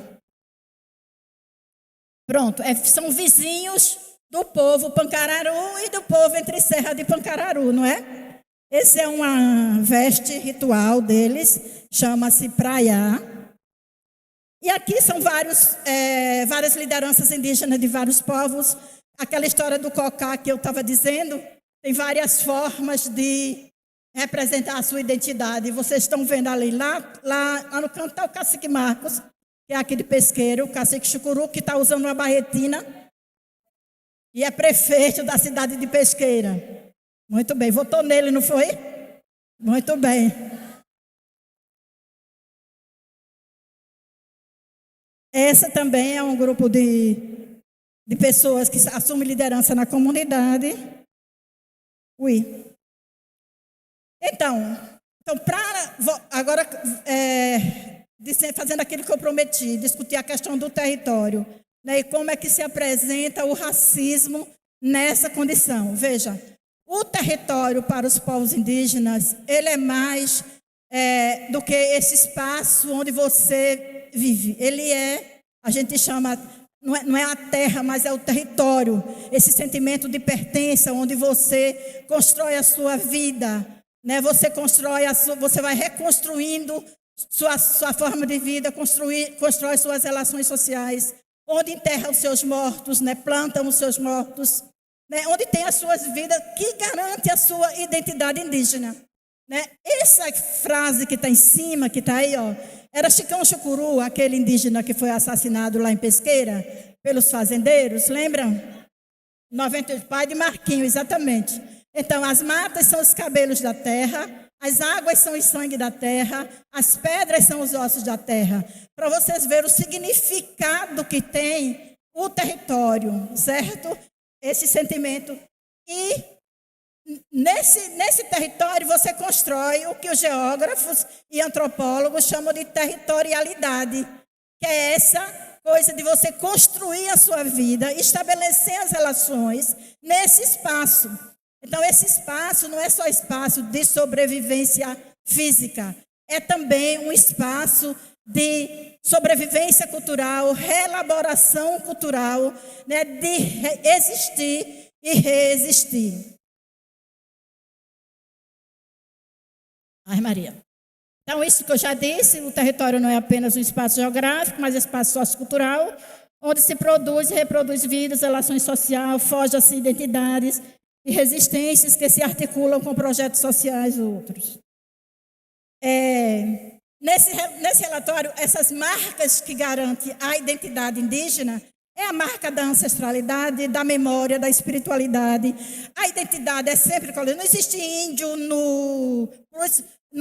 Pronto, são vizinhos do povo Pancararu e do povo Entre Serra de Pancararu, não é? Esse é uma veste ritual deles, chama-se praiá. E aqui são várias lideranças indígenas de vários povos. Aquela história do cocá que eu estava dizendo, tem várias formas de representar a sua identidade. Vocês estão vendo ali, lá no canto está o cacique Marcos, que é aqui de Pesqueiro, o cacique Chucuru, que está usando uma barretina, e é prefeito da cidade de Pesqueira. Muito bem, votou nele, não foi? Muito bem. Essa também é um grupo de pessoas que assumem liderança na comunidade. Então agora, fazendo aquilo que eu prometi, discutir a questão do território, né, e como é que se apresenta o racismo nessa condição. Veja, o território para os povos indígenas, ele é mais do que esse espaço onde você vive. Ele a gente chama, não é a terra, mas é o território. Esse sentimento de pertença, onde você constrói a sua vida, né? Você você vai reconstruindo sua forma de vida, constrói suas relações sociais, onde enterra os seus mortos, né? Plantam os seus mortos, né? Onde tem as suas vidas, que garante a sua identidade indígena. Né? Essa frase que está em cima, que está aí, ó, era Chicão Chucuru, aquele indígena que foi assassinado lá em Pesqueira pelos fazendeiros, lembram? 90, pai de Marquinho, exatamente. Então, as matas são os cabelos da terra, as águas são o sangue da terra, as pedras são os ossos da terra. Para vocês verem o significado que tem o território, certo? Esse sentimento. E nesse território você constrói o que os geógrafos e antropólogos chamam de territorialidade, que é essa coisa de você construir a sua vida, estabelecer as relações nesse espaço. Então, esse espaço não é só espaço de sobrevivência física, é também um espaço de sobrevivência cultural, reelaboração cultural, né, de existir e reexistir. Ai, Maria. Então, isso que eu já disse, o território não é apenas um espaço geográfico, mas um espaço sociocultural, onde se produz e reproduz vidas, relações sociais, forja-se identidades e resistências que se articulam com projetos sociais outros. Nesse relatório, essas marcas que garantem a identidade indígena é a marca da ancestralidade, da memória, da espiritualidade. A identidade é sempre... Não existe índio no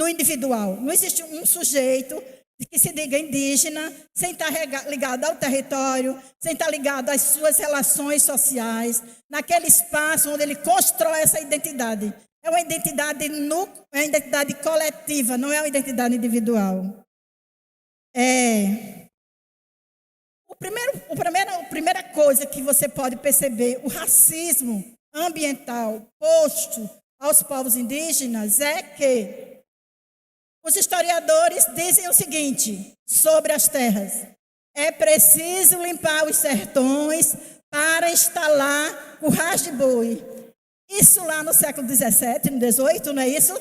individual. Não existe um sujeito que se diga indígena sem estar ligado ao território, sem estar ligado às suas relações sociais, naquele espaço onde ele constrói essa identidade. É uma identidade é uma identidade coletiva, não é uma identidade individual. A primeira coisa que você pode perceber, o racismo ambiental posto aos povos indígenas é que os historiadores dizem o seguinte sobre as terras: é preciso limpar os sertões para instalar currais de boi. Isso lá no século XVII, no XVIII, não é isso?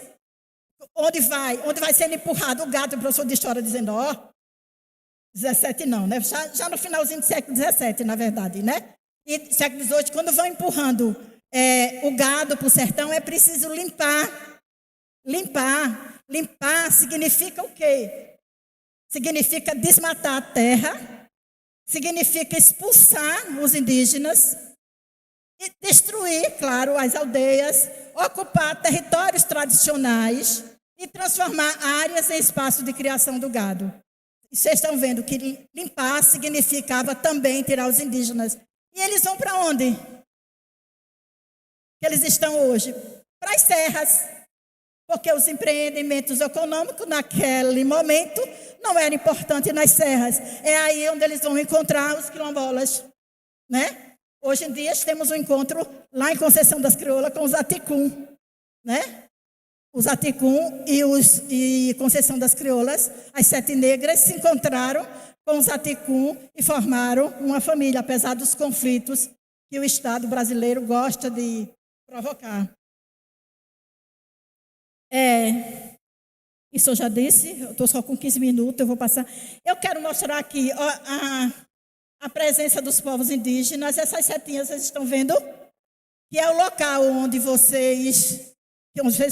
Onde vai sendo empurrado o gato, o professor de história dizendo, 17 não, né? Já no finalzinho do século XVII, na verdade, né? E século XVIII, quando vão empurrando o gado para o sertão, é preciso limpar. Limpar significa o quê? Significa desmatar a terra, significa expulsar os indígenas e destruir, claro, as aldeias, ocupar territórios tradicionais e transformar áreas em espaço de criação do gado. E vocês estão vendo que limpar significava também tirar os indígenas. E eles vão para onde? Que eles estão hoje? Para as serras. Porque os empreendimentos econômicos, naquele momento, não eram importantes nas serras. É aí onde eles vão encontrar os quilombolas, né? Hoje em dia, temos um encontro lá em Conceição das Crioulas com os Aticum, né? Os Aticum e Conceição das Crioulas, as 7 negras, se encontraram com os Aticum e formaram uma família, apesar dos conflitos que o Estado brasileiro gosta de provocar. Isso eu já disse, eu estou só com 15 minutos, eu vou passar. Eu quero mostrar aqui a presença dos povos indígenas. Essas setinhas vocês estão vendo? Que é o local onde vocês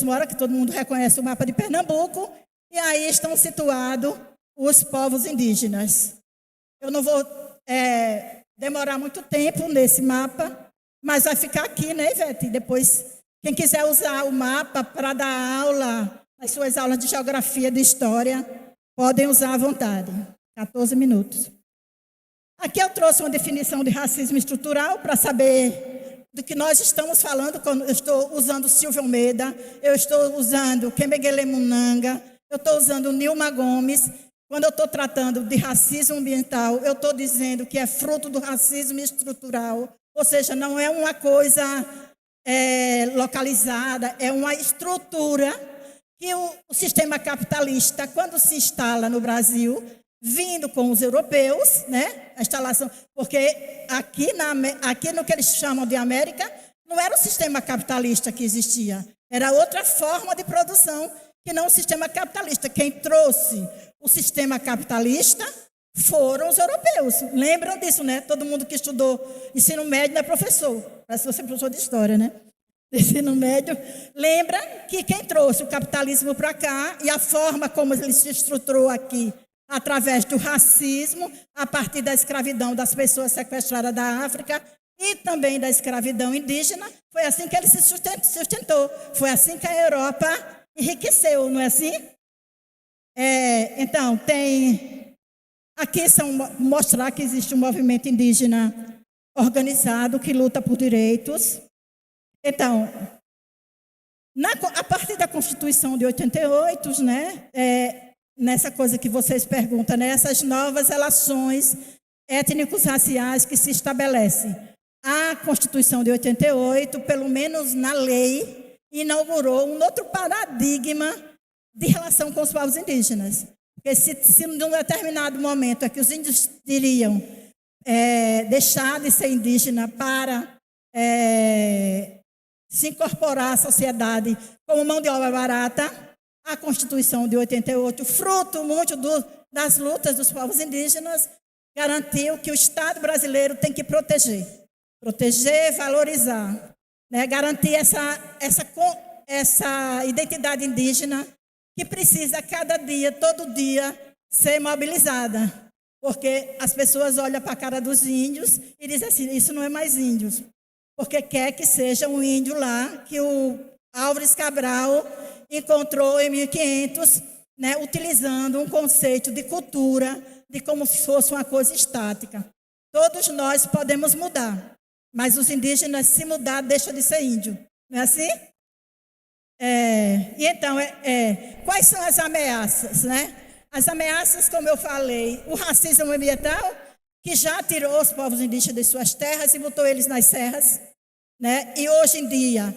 moram, que todo mundo reconhece o mapa de Pernambuco, e aí estão situados os povos indígenas. Eu não vou demorar muito tempo nesse mapa, mas vai ficar aqui, né, Ivete? Depois, quem quiser usar o mapa para dar aula, as suas aulas de geografia, de história, podem usar à vontade. 14 minutos. Aqui eu trouxe uma definição de racismo estrutural para saber do que nós estamos falando. Quando eu estou usando Silvio Almeida, eu estou usando Kembegele Munanga, eu estou usando Nilma Gomes. Quando eu estou tratando de racismo ambiental, eu estou dizendo que é fruto do racismo estrutural, ou seja, não é uma coisa localizada, é uma estrutura que o sistema capitalista, quando se instala no Brasil, vindo com os europeus, né, a instalação, porque aqui no que eles chamam de América, não era o sistema capitalista que existia, era outra forma de produção que não o sistema capitalista. Quem trouxe o sistema capitalista foram os europeus. Lembram disso, né? Todo mundo que estudou ensino médio não é professor. Parece que você é professor de história, né? Ensino médio. Lembra que quem trouxe o capitalismo para cá e a forma como ele se estruturou aqui, através do racismo, a partir da escravidão das pessoas sequestradas da África e também da escravidão indígena, foi assim que ele se sustentou. Foi assim que a Europa enriqueceu, não é assim? Então, aqui mostrar que existe um movimento indígena organizado que luta por direitos. Então, a partir da Constituição de 88, né, nessa coisa que vocês perguntam, né, essas novas relações étnicos raciais que se estabelecem. A Constituição de 88, pelo menos na lei, inaugurou um outro paradigma de relação com os povos indígenas. Porque se num determinado momento é que os índios iriam deixar de ser indígena para se incorporar à sociedade como mão de obra barata, a Constituição de 88, fruto muito das lutas dos povos indígenas, garantiu que o Estado brasileiro tem que proteger, valorizar, né, garantir essa identidade indígena que precisa cada dia, todo dia, ser mobilizada. Porque as pessoas olham para a cara dos índios e dizem assim, isso não é mais índios. Porque quer que seja um índio lá, que o Álvares Cabral encontrou em 1500, né, utilizando um conceito de cultura, de como se fosse uma coisa estática. Todos nós podemos mudar, mas os indígenas, se mudar, deixam de ser índio. Não é assim? E então, quais são as ameaças, né? As ameaças, como eu falei, o racismo ambiental, que já tirou os povos indígenas de suas terras e botou eles nas serras, né? E hoje em dia,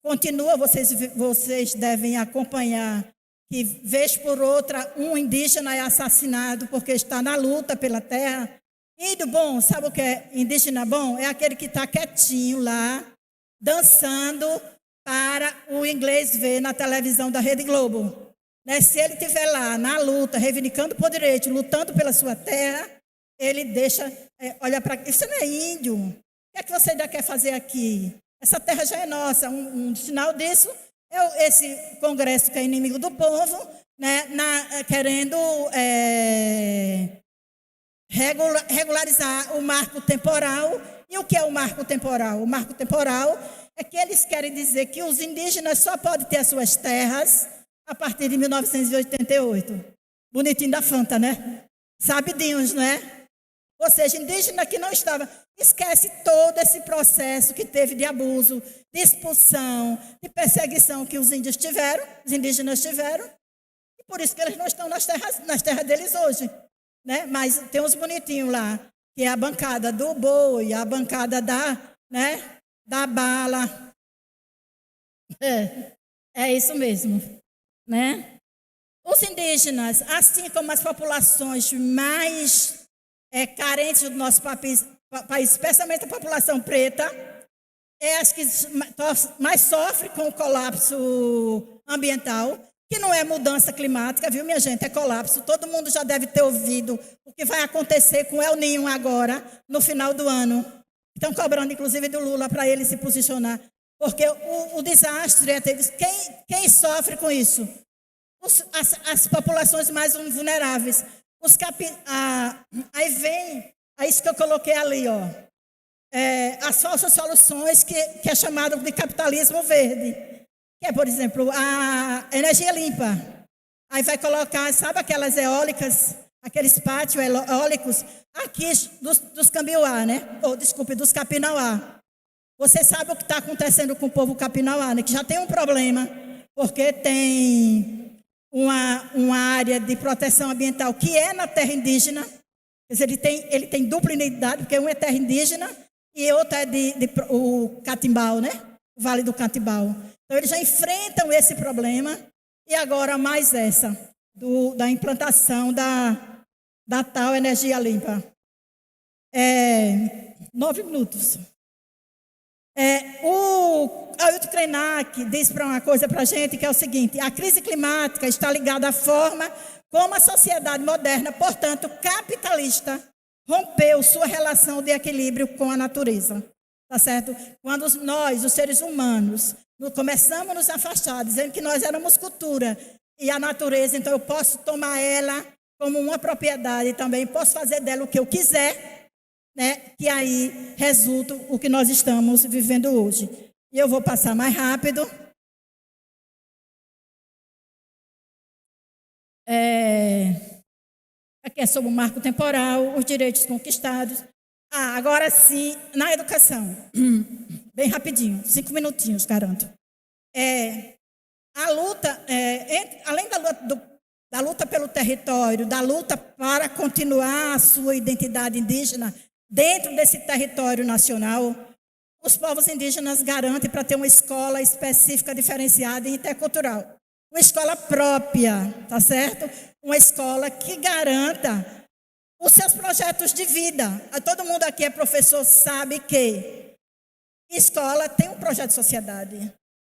continua, vocês devem acompanhar, que vez por outra, um indígena é assassinado porque está na luta pela terra. Índio bom, sabe o que é indígena bom? É aquele que está quietinho lá, dançando, para o inglês ver na televisão da Rede Globo. Né? Se ele estiver lá na luta, reivindicando por direito, lutando pela sua terra, ele deixa, olha para... Isso não é índio. O que é que você ainda quer fazer aqui? Essa terra já é nossa. Um sinal disso é esse congresso que é inimigo do povo, né? Querendo regularizar o marco temporal. E o que é o marco temporal? O marco temporal é que eles querem dizer que os indígenas só podem ter as suas terras a partir de 1988. Bonitinho da Fanta, né? Sabidinhos, não é? Ou seja, indígena que não estava... Esquece todo esse processo que teve de abuso, de expulsão, de perseguição que os índios tiveram, os indígenas tiveram. E por isso que eles não estão nas terras deles hoje, né? Mas tem uns bonitinhos lá, que é a bancada do boi, a bancada da bala. É isso mesmo, né? Os indígenas, assim como as populações mais carentes do nosso país, especialmente a população preta, é as que mais sofre com o colapso ambiental, que não é mudança climática, viu, minha gente? É colapso. Todo mundo já deve ter ouvido o que vai acontecer com o El Niño agora, no final do ano. Estão cobrando, inclusive, do Lula para ele se posicionar. Porque o desastre é deles. Quem sofre com isso? As populações mais vulneráveis. Aí vem, é isso que eu coloquei ali, ó. As falsas soluções que é chamado de capitalismo verde. Que é, por exemplo, a energia limpa. Aí vai colocar, sabe aquelas eólicas, aqueles pátios eólicos, aqui dos Cambiuá, né? Desculpe, dos Capinauá. Você sabe o que está acontecendo com o povo Capinauá, né? Que já tem um problema, porque tem uma área de proteção ambiental que é na terra indígena. Quer dizer, ele tem dupla identidade, porque um é terra indígena e outro é o Catimbau, né? O Vale do Catimbau. Então, eles já enfrentam esse problema e agora mais essa, da implantação da tal energia limpa. 9 minutos. O Ailton Krenak diz uma coisa para a gente, que é o seguinte: a crise climática está ligada à forma como a sociedade moderna, portanto capitalista, rompeu sua relação de equilíbrio com a natureza. Tá certo? Quando nós, os seres humanos, começamos a nos afastar, dizendo que nós éramos cultura e a natureza, então eu posso tomar ela como uma propriedade e também posso fazer dela o que eu quiser, né? Que aí resulta o que nós estamos vivendo hoje. E eu vou passar mais rápido. Aqui é sobre o marco temporal, os direitos conquistados. Agora sim, na educação. Bem rapidinho, 5 minutinhos, garanto. A luta, além da luta pelo território, da luta para continuar a sua identidade indígena dentro desse território nacional, os povos indígenas garantem para ter uma escola específica, diferenciada e intercultural. Uma escola própria, tá certo? Uma escola que garanta os seus projetos de vida. Todo mundo aqui é professor, sabe que escola tem um projeto de sociedade.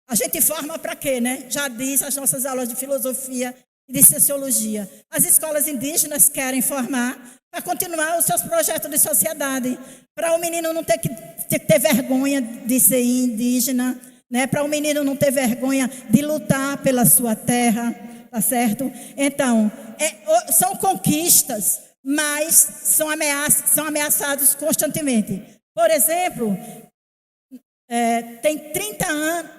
A gente forma para quê, né? Já diz as nossas aulas de filosofia e de sociologia. As escolas indígenas querem formar para continuar os seus projetos de sociedade, para o menino não ter que ter vergonha de ser indígena, né? Para o menino não ter vergonha de lutar pela sua terra, tá certo? Então, são conquistas, mas são ameaçados constantemente. Por exemplo, tem 30 anos,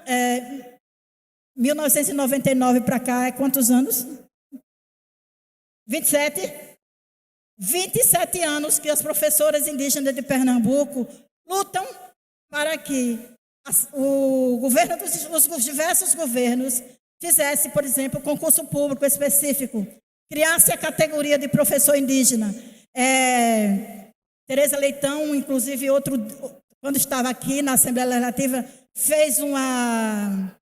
1999 para cá, é quantos anos? 27? 27 anos que as professoras indígenas de Pernambuco lutam para que o governo os diversos governos fizesse, por exemplo, concurso público específico, criasse a categoria de professor indígena. Tereza Leitão, inclusive, quando estava aqui na Assembleia Legislativa, fez uma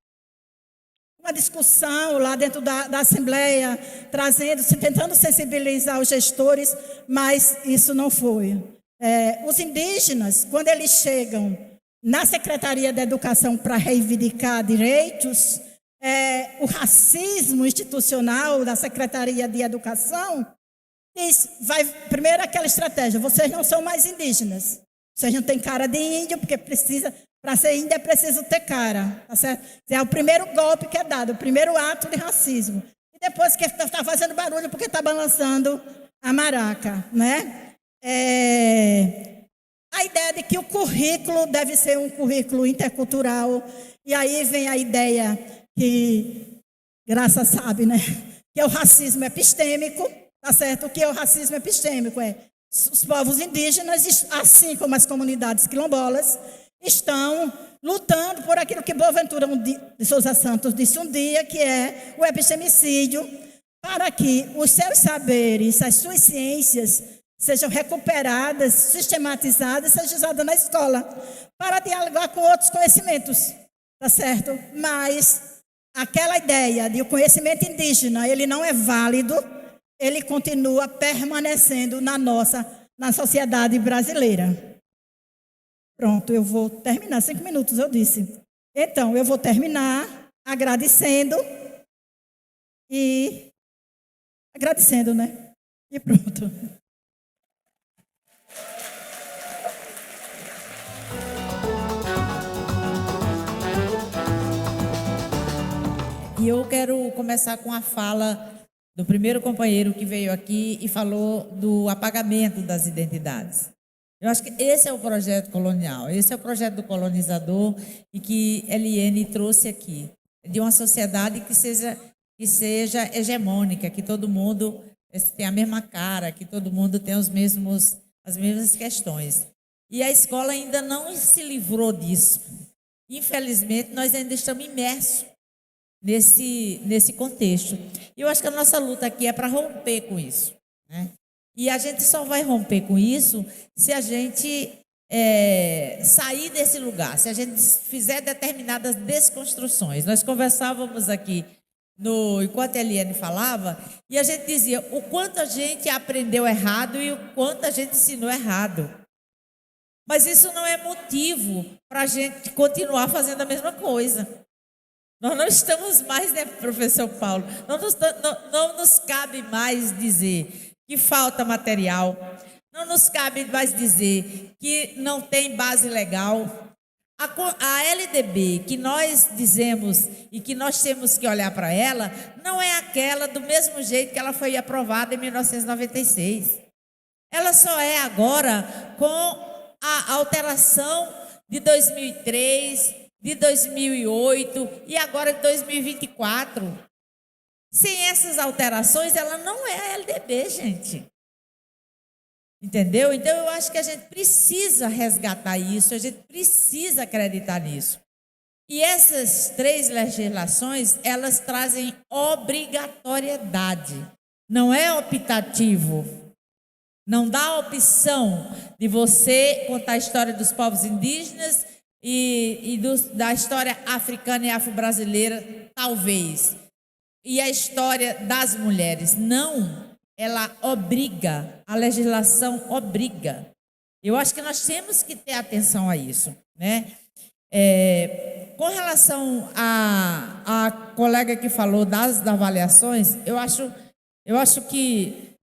discussão lá dentro da Assembleia, tentando sensibilizar os gestores, mas isso não foi. Os indígenas, quando eles chegam na Secretaria da Educação para reivindicar direitos, o racismo institucional da Secretaria de Educação diz, primeiro aquela estratégia: vocês não são mais indígenas, vocês não têm cara de índio, porque para ser índio é preciso ter cara, tá certo? É o primeiro golpe que é dado, o primeiro ato de racismo. E depois que está fazendo barulho porque está balançando a maraca, né? a ideia de que o currículo deve ser um currículo intercultural. E aí vem a ideia que Graça sabe, né? Que é o racismo epistêmico, tá certo? O que é o racismo epistêmico? Os povos indígenas, assim como as comunidades quilombolas, estão lutando por aquilo que Boaventura de Souza Santos disse um dia, que é o epistemicídio, para que os seus saberes, as suas ciências, sejam recuperadas, sistematizadas e sejam usadas na escola, para dialogar com outros conhecimentos, tá certo? Mas aquela ideia de o conhecimento indígena, ele não é válido, ele continua permanecendo na sociedade brasileira. Pronto, eu vou terminar, 5 minutos, eu disse. Então, eu vou terminar agradecendo, né? E pronto.
E eu quero começar com a fala do primeiro companheiro que veio aqui e falou do apagamento das identidades. Eu acho que esse é o projeto colonial, esse é o projeto do colonizador e que Eliane trouxe aqui, de uma sociedade que seja hegemônica, que todo mundo tem a mesma cara, que todo mundo tem as mesmas questões. E a escola ainda não se livrou disso. Infelizmente, nós ainda estamos imersos nesse contexto. E eu acho que a nossa luta aqui é para romper com isso, né? E a gente só vai romper com isso se a gente sair desse lugar, se a gente fizer determinadas desconstruções. Nós conversávamos aqui enquanto a Eliane falava, e a gente dizia o quanto a gente aprendeu errado e o quanto a gente ensinou errado. Mas isso não é motivo para a gente continuar fazendo a mesma coisa. Nós não estamos mais, né, professor Paulo? Não nos cabe mais dizer que falta material, não nos cabe mais dizer que não tem base legal. A LDB que nós dizemos e que nós temos que olhar para ela, não é aquela do mesmo jeito que ela foi aprovada em 1996. Ela só é agora com a alteração de 2003, de 2008 e agora de 2024. Sem essas alterações, ela não é a LDB, gente. Entendeu? Então, eu acho que a gente precisa resgatar isso, a gente precisa acreditar nisso. E essas 3 legislações, elas trazem obrigatoriedade. Não é optativo. Não dá opção de você contar a história dos povos indígenas da história africana e afro-brasileira, talvez. E a história das mulheres. Não. Ela obriga, a legislação obriga. Eu acho que nós temos que ter atenção a isso, né? Com relação à colega que falou das avaliações, eu acho que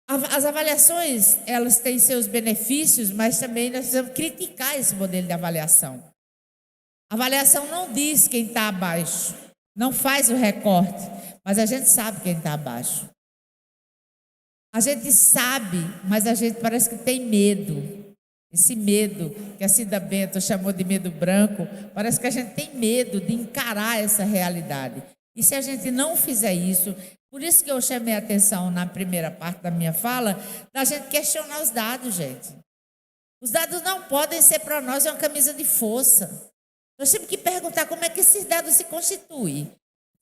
as avaliações, elas têm seus benefícios, mas também nós precisamos criticar esse modelo de avaliação. A avaliação não diz quem está abaixo, não faz o recorte, mas a gente sabe quem está abaixo. A gente sabe, mas a gente parece que tem medo. Esse medo que a Cida Bento chamou de medo branco, parece que a gente tem medo de encarar essa realidade. E se a gente não fizer isso, por isso que eu chamei a atenção na primeira parte da minha fala, da gente questionar os dados, gente. Os dados não podem ser para nós uma camisa de força. Nós temos que perguntar como é que esses dados se constituem.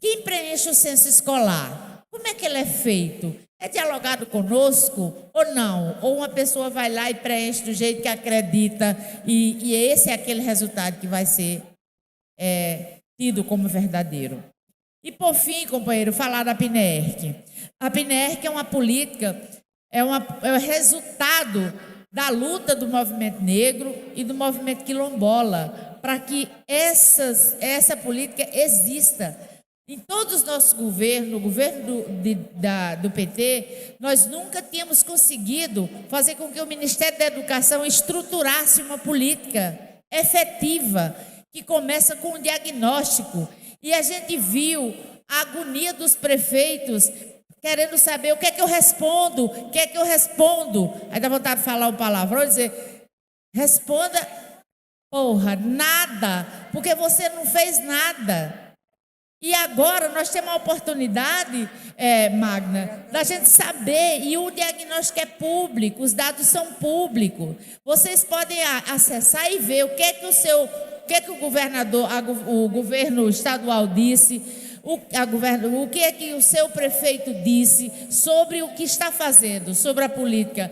Quem preenche o censo escolar? Como é que ele é feito? É dialogado conosco ou não? Ou uma pessoa vai lá e preenche do jeito que acredita e esse é aquele resultado que vai ser tido como verdadeiro. E por fim, companheiro, falar da PNERC. A PNERC é uma política, é o resultado da luta do movimento negro e do movimento quilombola para que essa política exista. Em todos os nossos governos, no governo do PT, nós nunca tínhamos conseguido fazer com que o Ministério da Educação estruturasse uma política efetiva, que começa com um diagnóstico. E a gente viu a agonia dos prefeitos querendo saber o que é que eu respondo, o que é que eu respondo. Aí dá vontade de falar um palavrão e dizer, responda, porra, nada, porque você não fez nada. E agora nós temos a oportunidade, Magna, da gente saber, e o diagnóstico é público, os dados são públicos. Vocês podem acessar e ver o que o governador, o governo estadual disse, o que é que o seu prefeito disse sobre o que está fazendo, sobre a política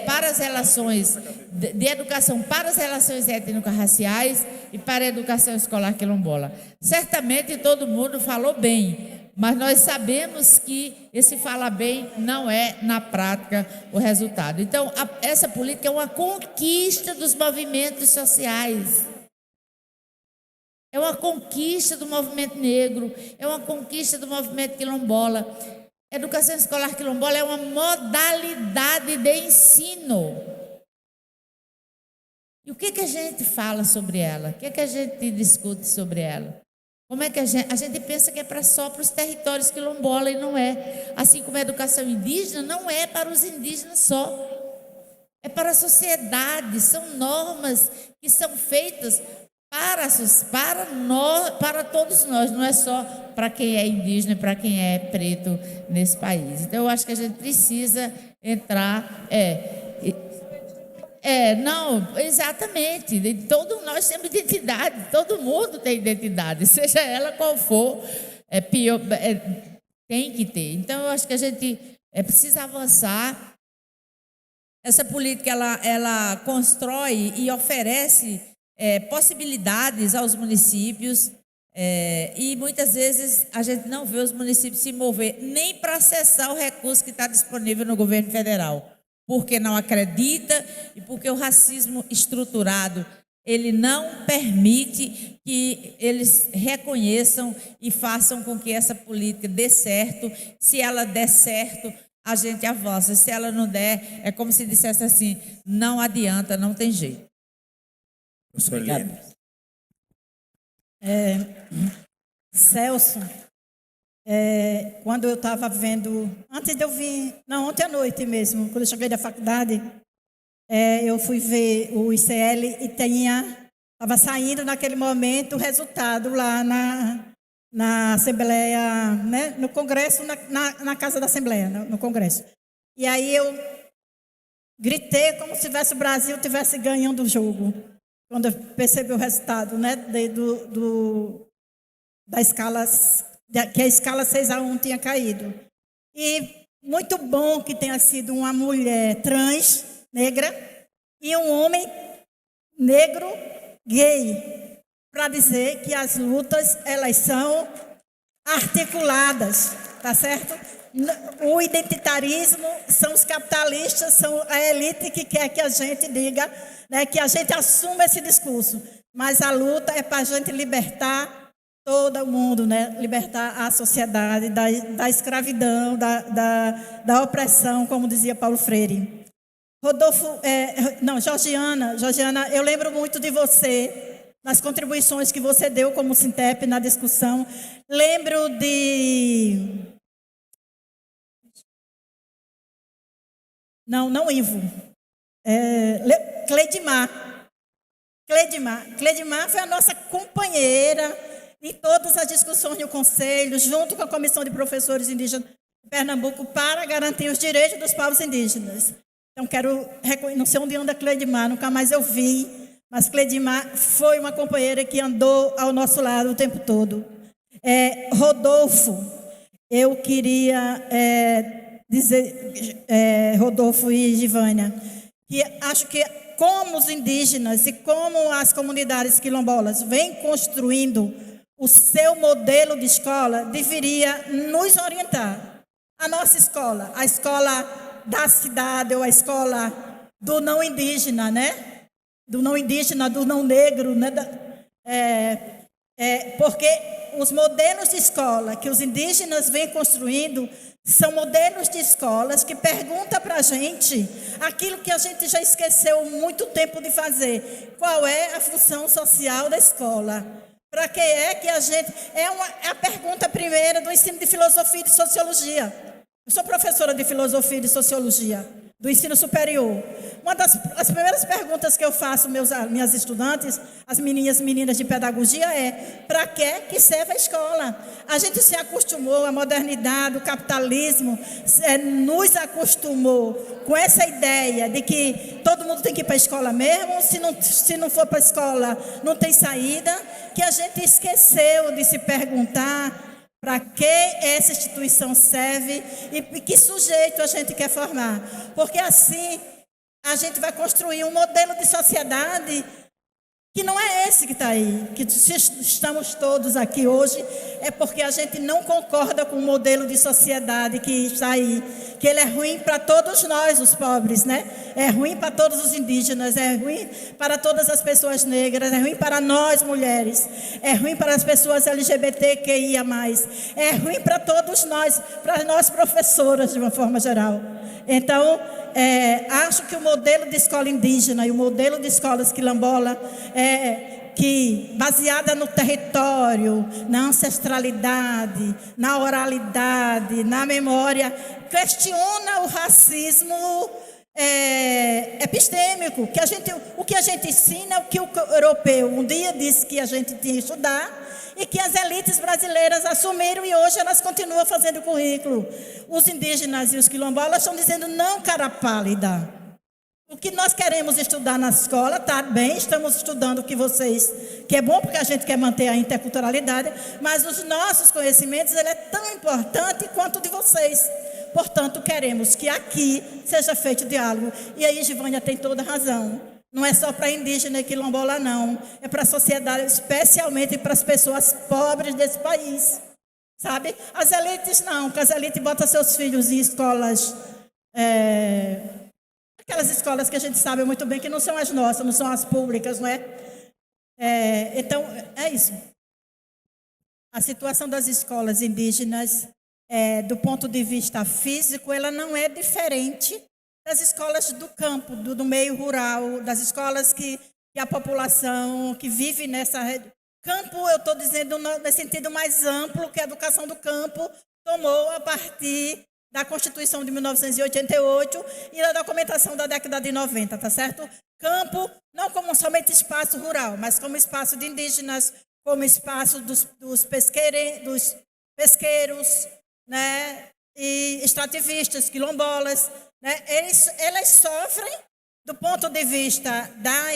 para as relações de educação, para as relações étnico-raciais e para a educação escolar quilombola. Certamente todo mundo falou bem, mas nós sabemos que esse falar bem não é, na prática, o resultado. Então, essa política é uma conquista dos movimentos sociais. É uma conquista do movimento negro, é uma conquista do movimento quilombola. Educação escolar quilombola é uma modalidade de ensino. E o que a gente fala sobre ela? O que a gente discute sobre ela? Como é que a gente pensa que é só para os territórios quilombola e não é. Assim como a educação indígena não é para os indígenas só. É para a sociedade, são normas que são feitas para todos nós, não é só para quem é indígena e para quem é preto nesse país. Então, eu acho que a gente precisa entrar. Não, exatamente. Todos nós temos identidade, todo mundo tem identidade, seja ela qual for, tem que ter. Então, eu acho que a gente precisa avançar. Essa política ela constrói e oferece possibilidades aos municípios, e muitas vezes a gente não vê os municípios se mover nem para acessar o recurso que está disponível no governo federal, porque não acredita e porque o racismo estruturado ele não permite que eles reconheçam e façam com que essa política dê certo. Se ela der certo, a gente avança. Se ela não der, é como se dissesse assim, não adianta, não tem jeito.
Obrigado.
Celso, quando eu estava vendo, antes de eu vir, não, ontem à noite mesmo, quando eu cheguei da faculdade, eu fui ver o ICL e estava saindo naquele momento o resultado lá na Assembleia, né, no Congresso, na Casa da Assembleia, no Congresso. E aí eu gritei como se o Brasil estivesse ganhando o jogo. Quando eu percebi o resultado, né, da escala, que a escala 6-1 tinha caído. E muito bom que tenha sido uma mulher trans, negra, e um homem negro, gay, para dizer que as lutas, elas são articuladas, tá certo? O identitarismo são os capitalistas, são a elite que quer que a gente diga, né, que a gente assuma esse discurso. Mas a luta é para a gente libertar todo mundo, né? Libertar a sociedade da escravidão, da opressão, como dizia Paulo Freire. Georgiana, eu lembro muito de você, nas contribuições que você deu como Sintep na discussão. Lembro de... Não Ivo. Cleidmar foi a nossa companheira em todas as discussões no Conselho, junto com a Comissão de Professores Indígenas de Pernambuco, para garantir os direitos dos povos indígenas. Então, não sei onde anda Cleidmar, nunca mais eu vi, mas Cleidmar foi uma companheira que andou ao nosso lado o tempo todo. Rodolfo, eu queria dizer, Rodolfo e Givânia, que acho que como os indígenas e como as comunidades quilombolas vêm construindo o seu modelo de escola, deveria nos orientar. A nossa escola, a escola da cidade ou a escola do não indígena, né? Do não indígena, do não negro, né? Porque os modelos de escola que os indígenas vêm construindo são modelos de escolas que perguntam para a gente aquilo que a gente já esqueceu muito tempo de fazer. Qual é a função social da escola? Para que é que a gente... É a pergunta primeira do ensino de filosofia e de sociologia. Eu sou professora de filosofia e de sociologia do ensino superior. Uma das as primeiras perguntas que eu faço minhas estudantes, as meninas de pedagogia, é: para que serve a escola? A gente se acostumou à modernidade, o capitalismo nos acostumou com essa ideia de que todo mundo tem que ir para a escola mesmo, se não for para a escola não tem saída, que a gente esqueceu de se perguntar para que essa instituição serve e que sujeito a gente quer formar. Porque assim a gente vai construir um modelo de sociedade que não é esse que está aí. Que se estamos todos aqui hoje é porque a gente não concorda com o modelo de sociedade que está aí. Que ele é ruim para todos nós, os pobres, né? É ruim para todos os indígenas, é ruim para todas as pessoas negras, é ruim para nós, mulheres, é ruim para as pessoas LGBTQIA+, é ruim para todos nós, para nós professoras, de uma forma geral. Então, acho que o modelo de escola indígena e o modelo de escolas quilombola que baseada no território, na ancestralidade, na oralidade, na memória, questiona o racismo epistêmico, o que a gente ensina, o que o europeu um dia disse que a gente tinha que estudar e que as elites brasileiras assumiram e hoje elas continuam fazendo currículo. Os indígenas e os quilombolas estão dizendo: não, cara pálida. O que nós queremos estudar na escola, tá bem, estamos estudando o que vocês, que é bom porque a gente quer manter a interculturalidade, mas os nossos conhecimentos, ele é tão importante quanto o de vocês. Portanto, queremos que aqui seja feito diálogo. E aí, Givânia tem toda a razão. Não é só para indígena e quilombola, não. É para a sociedade, especialmente para as pessoas pobres desse país. Sabe? As elites não, porque as elites botam seus filhos em escolas... aquelas escolas que a gente sabe muito bem que não são as nossas, não são as públicas, não é? Então, é isso. A situação das escolas indígenas, do ponto de vista físico, ela não é diferente das escolas do campo, do meio rural, das escolas que a população que vive nessa... Campo, eu estou dizendo no sentido mais amplo, que a educação do campo tomou a partir da Constituição de 1988 e da documentação da década de 90, tá certo? Campo, não como somente espaço rural, mas como espaço de indígenas, como espaço dos pesqueiros, né? E extrativistas, quilombolas, né? Elas sofrem, do ponto de vista da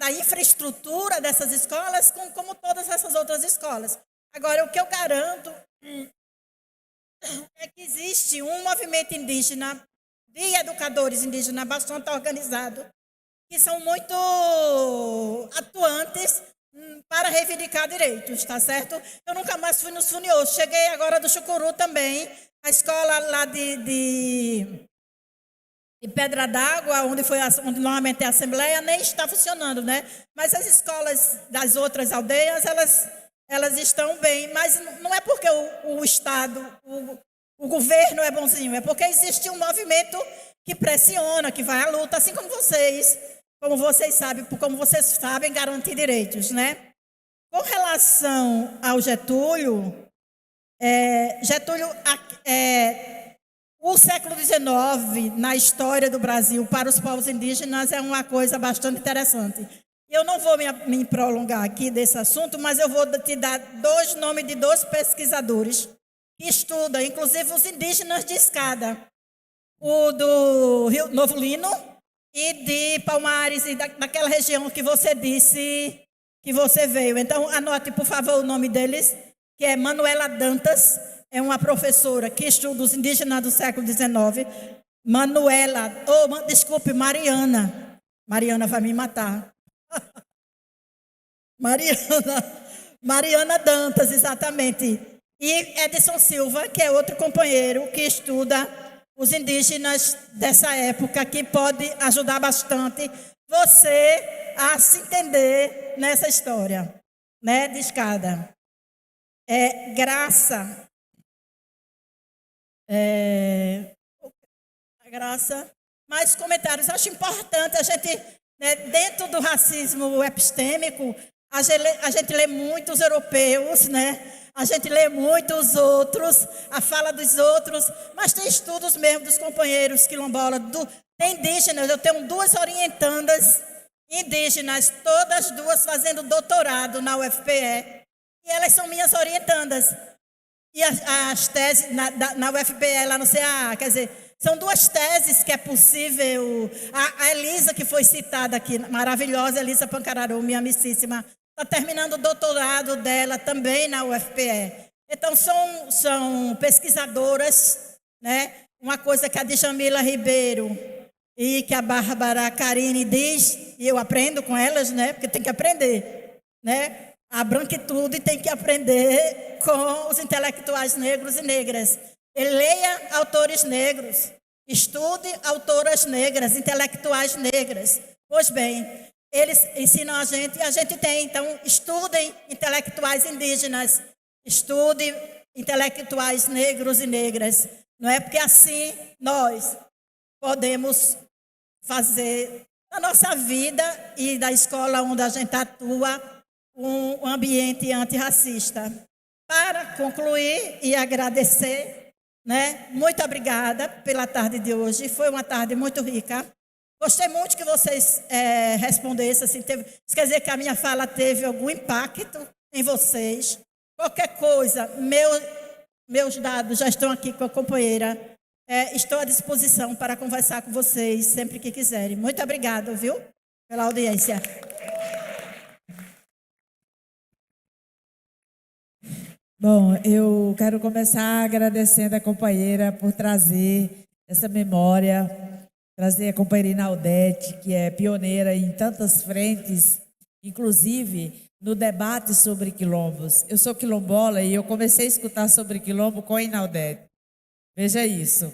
infraestrutura dessas escolas, como todas essas outras escolas. Agora, o que eu garanto é que existe um movimento indígena, de educadores indígenas bastante organizado, que são muito atuantes para reivindicar direitos, tá certo? Eu nunca mais fui nos Funiôs, cheguei agora do Chucuru também, a escola lá de Pedra d'Água, onde normalmente é a Assembleia, nem está funcionando, né? Mas as escolas das outras aldeias, elas estão bem, mas não é porque o Estado, o governo é bonzinho, é porque existe um movimento que pressiona, que vai à luta, assim como vocês sabem garantir direitos, né? Com relação ao Getúlio, o século XIX, na história do Brasil, para os povos indígenas, é uma coisa bastante interessante. Eu não vou me prolongar aqui desse assunto, mas eu vou te dar dois nomes de dois pesquisadores que estudam, inclusive os indígenas de Escada, o do Rio Novo Lino e de Palmares, e daquela região que você disse que você veio. Então, anote, por favor, o nome deles, que é Manuela Dantas, é uma professora que estuda os indígenas do século XIX. Mariana. Mariana vai me matar. Mariana Dantas, exatamente. E Edson Silva, que é outro companheiro que estuda os indígenas dessa época, que pode ajudar bastante você a se entender nessa história, né, de Escada. Graça, mais comentários. Acho importante a gente, né, dentro do racismo epistêmico, A gente lê muito os europeus, né? A gente lê muito os outros, a fala dos outros, mas tem estudos mesmo dos companheiros quilombolas, tem indígenas. Eu tenho 2 orientandas indígenas, todas 2 fazendo doutorado na UFPE, e elas são minhas orientandas. E as teses na UFPE, lá no CAA, quer dizer, são 2 teses que é possível. A Elisa, que foi citada aqui, maravilhosa, Elisa Pancararu, minha amicíssima, está terminando o doutorado dela também na UFPE. Então, são pesquisadoras, né? Uma coisa que a Djamila Ribeiro e que a Bárbara Carine diz, e eu aprendo com elas, né? Porque tem que aprender, né? A branquitude tem que aprender com os intelectuais negros e negras. E leia autores negros, estude autoras negras, intelectuais negras. Pois bem, eles ensinam a gente e a gente tem. Então, estudem intelectuais indígenas, estude intelectuais negros e negras. Não é? Porque assim nós podemos fazer da nossa vida e da escola onde a gente atua um ambiente antirracista. Para concluir e agradecer, né? Muito obrigada pela tarde de hoje. Foi uma tarde muito rica. Gostei muito que vocês respondessem. Assim, isso quer dizer que a minha fala teve algum impacto em vocês. Qualquer coisa, meus dados já estão aqui com a companheira. Estou à disposição para conversar com vocês sempre que quiserem. Muito obrigada, viu? Pela audiência.
Bom, eu quero começar agradecendo a companheira por trazer essa memória, trazer a companheira Inaudete, que é pioneira em tantas frentes, inclusive no debate sobre quilombos. Eu sou quilombola e eu comecei a escutar sobre quilombo com a Inaudete. Veja isso.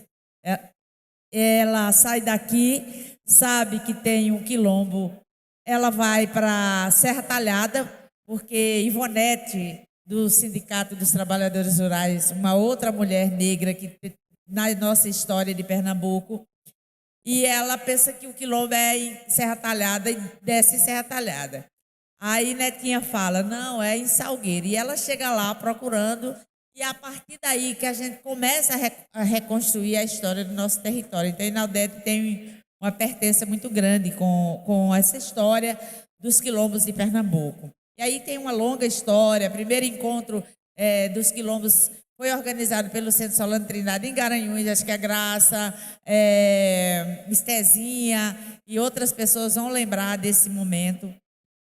Ela sai daqui, sabe que tem um quilombo, ela vai para Serra Talhada, porque Ivonete, do Sindicato dos Trabalhadores Rurais, uma outra mulher negra que na nossa história de Pernambuco, e ela pensa que o quilombo é em Serra Talhada e desce em Serra Talhada. Aí Netinha fala, não, é em Salgueiro. E ela chega lá procurando, e é a partir daí que a gente começa a reconstruir a história do nosso território. Então, Inaudete tem uma pertença muito grande com essa história dos quilombos de Pernambuco. E aí tem uma longa história. O primeiro encontro dos quilombos foi organizado pelo Centro Solano Trindade em Garanhuns. Acho que a Graça, Mistezinha e outras pessoas vão lembrar desse momento.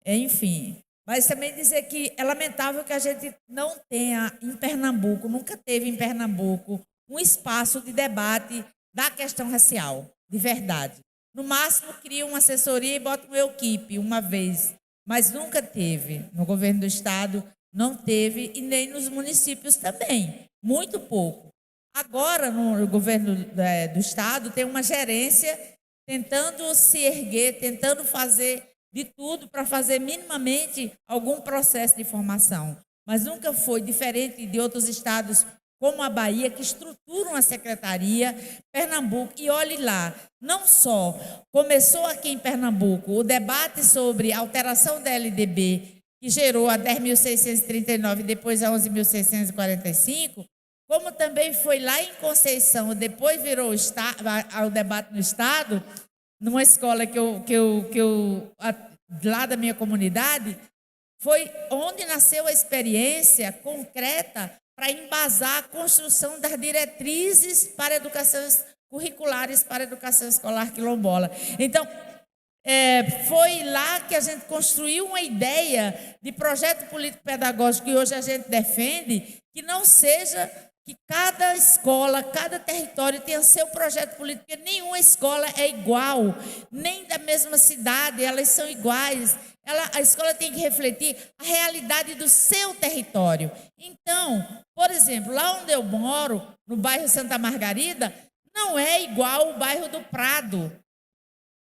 Enfim, mas também dizer que é lamentável que a gente não tenha em Pernambuco, nunca teve em Pernambuco, um espaço de debate da questão racial, de verdade. No máximo, cria uma assessoria e bota uma equipe uma vez. Mas nunca teve. No governo do estado não teve e nem nos municípios também, muito pouco. Agora, no governo do estado, tem uma gerência tentando se erguer, tentando fazer de tudo para fazer minimamente algum processo de formação. Mas nunca foi diferente de outros estados, como a Bahia, que estruturam a secretaria, Pernambuco. E olhe lá, não só começou aqui em Pernambuco o debate sobre a alteração da LDB, que gerou a 10.639 e depois a 11.645, como também foi lá em Conceição, depois virou o debate no estado, numa escola que eu lá da minha comunidade, foi onde nasceu a experiência concreta para embasar a construção das diretrizes para educações curriculares para a educação escolar quilombola. Então, foi lá que a gente construiu uma ideia de projeto político-pedagógico que hoje a gente defende, que não seja que cada escola, cada território tenha seu projeto político, porque nenhuma escola é igual, nem da mesma cidade, elas são iguais. A escola tem que refletir a realidade do seu território. Então, por exemplo, lá onde eu moro, no bairro Santa Margarida, não é igual o bairro do Prado.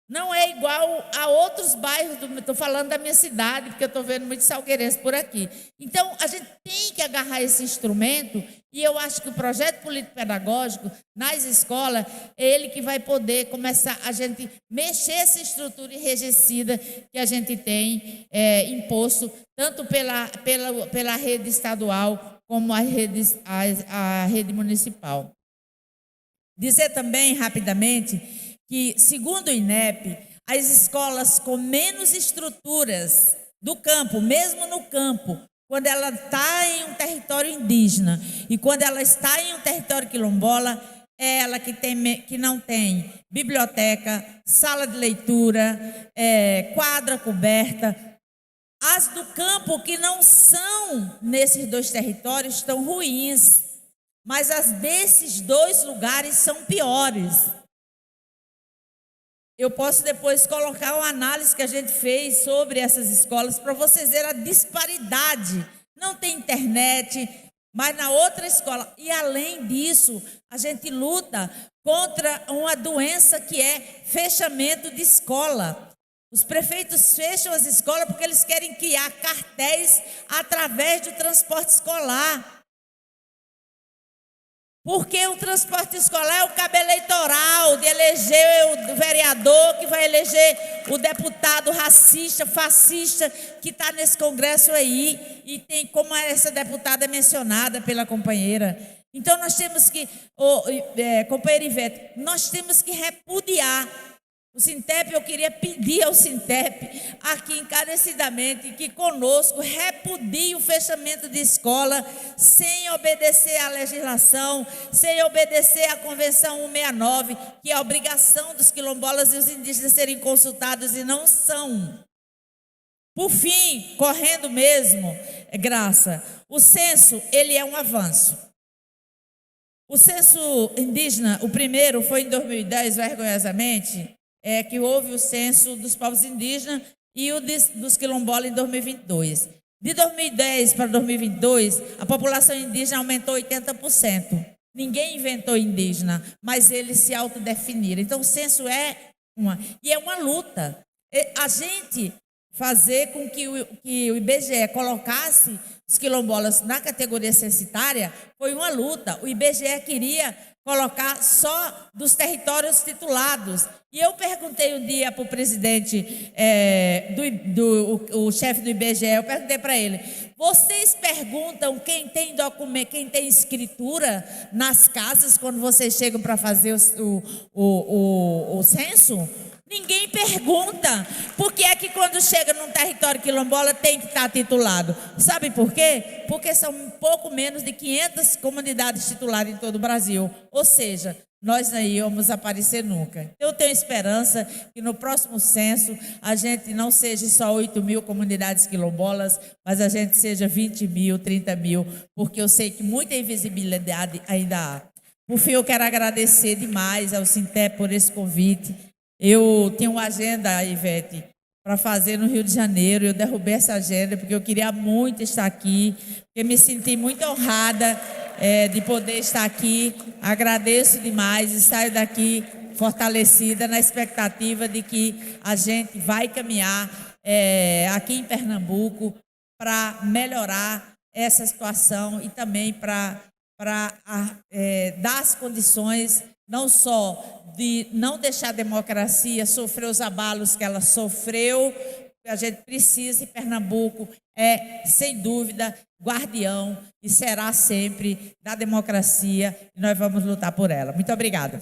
não é igual a outros bairros, estou falando da minha cidade, porque eu estou vendo muitos salgueirenses por aqui. Então, a gente tem que agarrar esse instrumento, e eu acho que o projeto político-pedagógico nas escolas é ele que vai poder começar a gente mexer essa estrutura enrijecida que a gente tem imposto, tanto pela rede estadual como a rede municipal. Dizer também, rapidamente, que, segundo o INEP, as escolas com menos estruturas do campo, mesmo no campo, quando ela está em um território indígena e quando ela está em um território quilombola, é ela que não tem biblioteca, sala de leitura, quadra coberta. As do campo que não são nesses dois territórios estão ruins, mas as desses dois lugares são piores. Eu posso depois colocar uma análise que a gente fez sobre essas escolas para vocês verem a disparidade. Não tem internet, mas na outra escola. E além disso, a gente luta contra uma doença que é fechamento de escola. Os prefeitos fecham as escolas porque eles querem criar cartéis através do transporte escolar. Porque o transporte escolar é o cabo eleitoral de eleger o vereador, que vai eleger o deputado racista, fascista, que está nesse congresso aí, e tem como essa deputada mencionada pela companheira. Então, nós temos que, companheira Ivete, nós temos que repudiar. O Sintep, eu queria pedir ao Sintep, aqui encarecidamente, que conosco repudie o fechamento de escola sem obedecer à legislação, sem obedecer à Convenção 169, que é a obrigação dos quilombolas e os indígenas serem consultados e não são. Por fim, correndo mesmo, Graça, o censo, ele é um avanço. O censo indígena, o primeiro foi em 2010, vergonhosamente, que houve o censo dos povos indígenas e o dos quilombolas em 2022. De 2010 para 2022, a população indígena aumentou 80%. Ninguém inventou indígena, mas eles se autodefiniram. Então, o censo é uma luta. A gente fazer com que o IBGE colocasse os quilombolas na categoria censitária foi uma luta. O IBGE queria colocar só dos territórios titulados. E eu perguntei um dia para o presidente, o chefe do IBGE, eu perguntei para ele, vocês perguntam quem tem documento, quem tem escritura nas casas quando vocês chegam para fazer o censo? Ninguém pergunta. Por que é que quando chega num território quilombola tem que estar titulado? Sabe por quê? Porque são um pouco menos de 500 comunidades tituladas em todo o Brasil. Ou seja, nós não íamos aparecer nunca. Eu tenho esperança que no próximo censo a gente não seja só 8 mil comunidades quilombolas, mas a gente seja 20 mil, 30 mil, porque eu sei que muita invisibilidade ainda há. Por fim, eu quero agradecer demais ao Sintep por esse convite. Eu tinha uma agenda, Ivete, para fazer no Rio de Janeiro. Eu derrubei essa agenda porque eu queria muito estar aqui, porque me senti muito honrada de poder estar aqui. Agradeço demais e saio daqui fortalecida na expectativa de que a gente vai caminhar aqui em Pernambuco para melhorar essa situação e também para dar as condições não só de não deixar a democracia sofrer os abalos que ela sofreu, a gente precisa, e Pernambuco é, sem dúvida, guardião e será sempre da democracia, e nós vamos lutar por ela. Muito obrigada.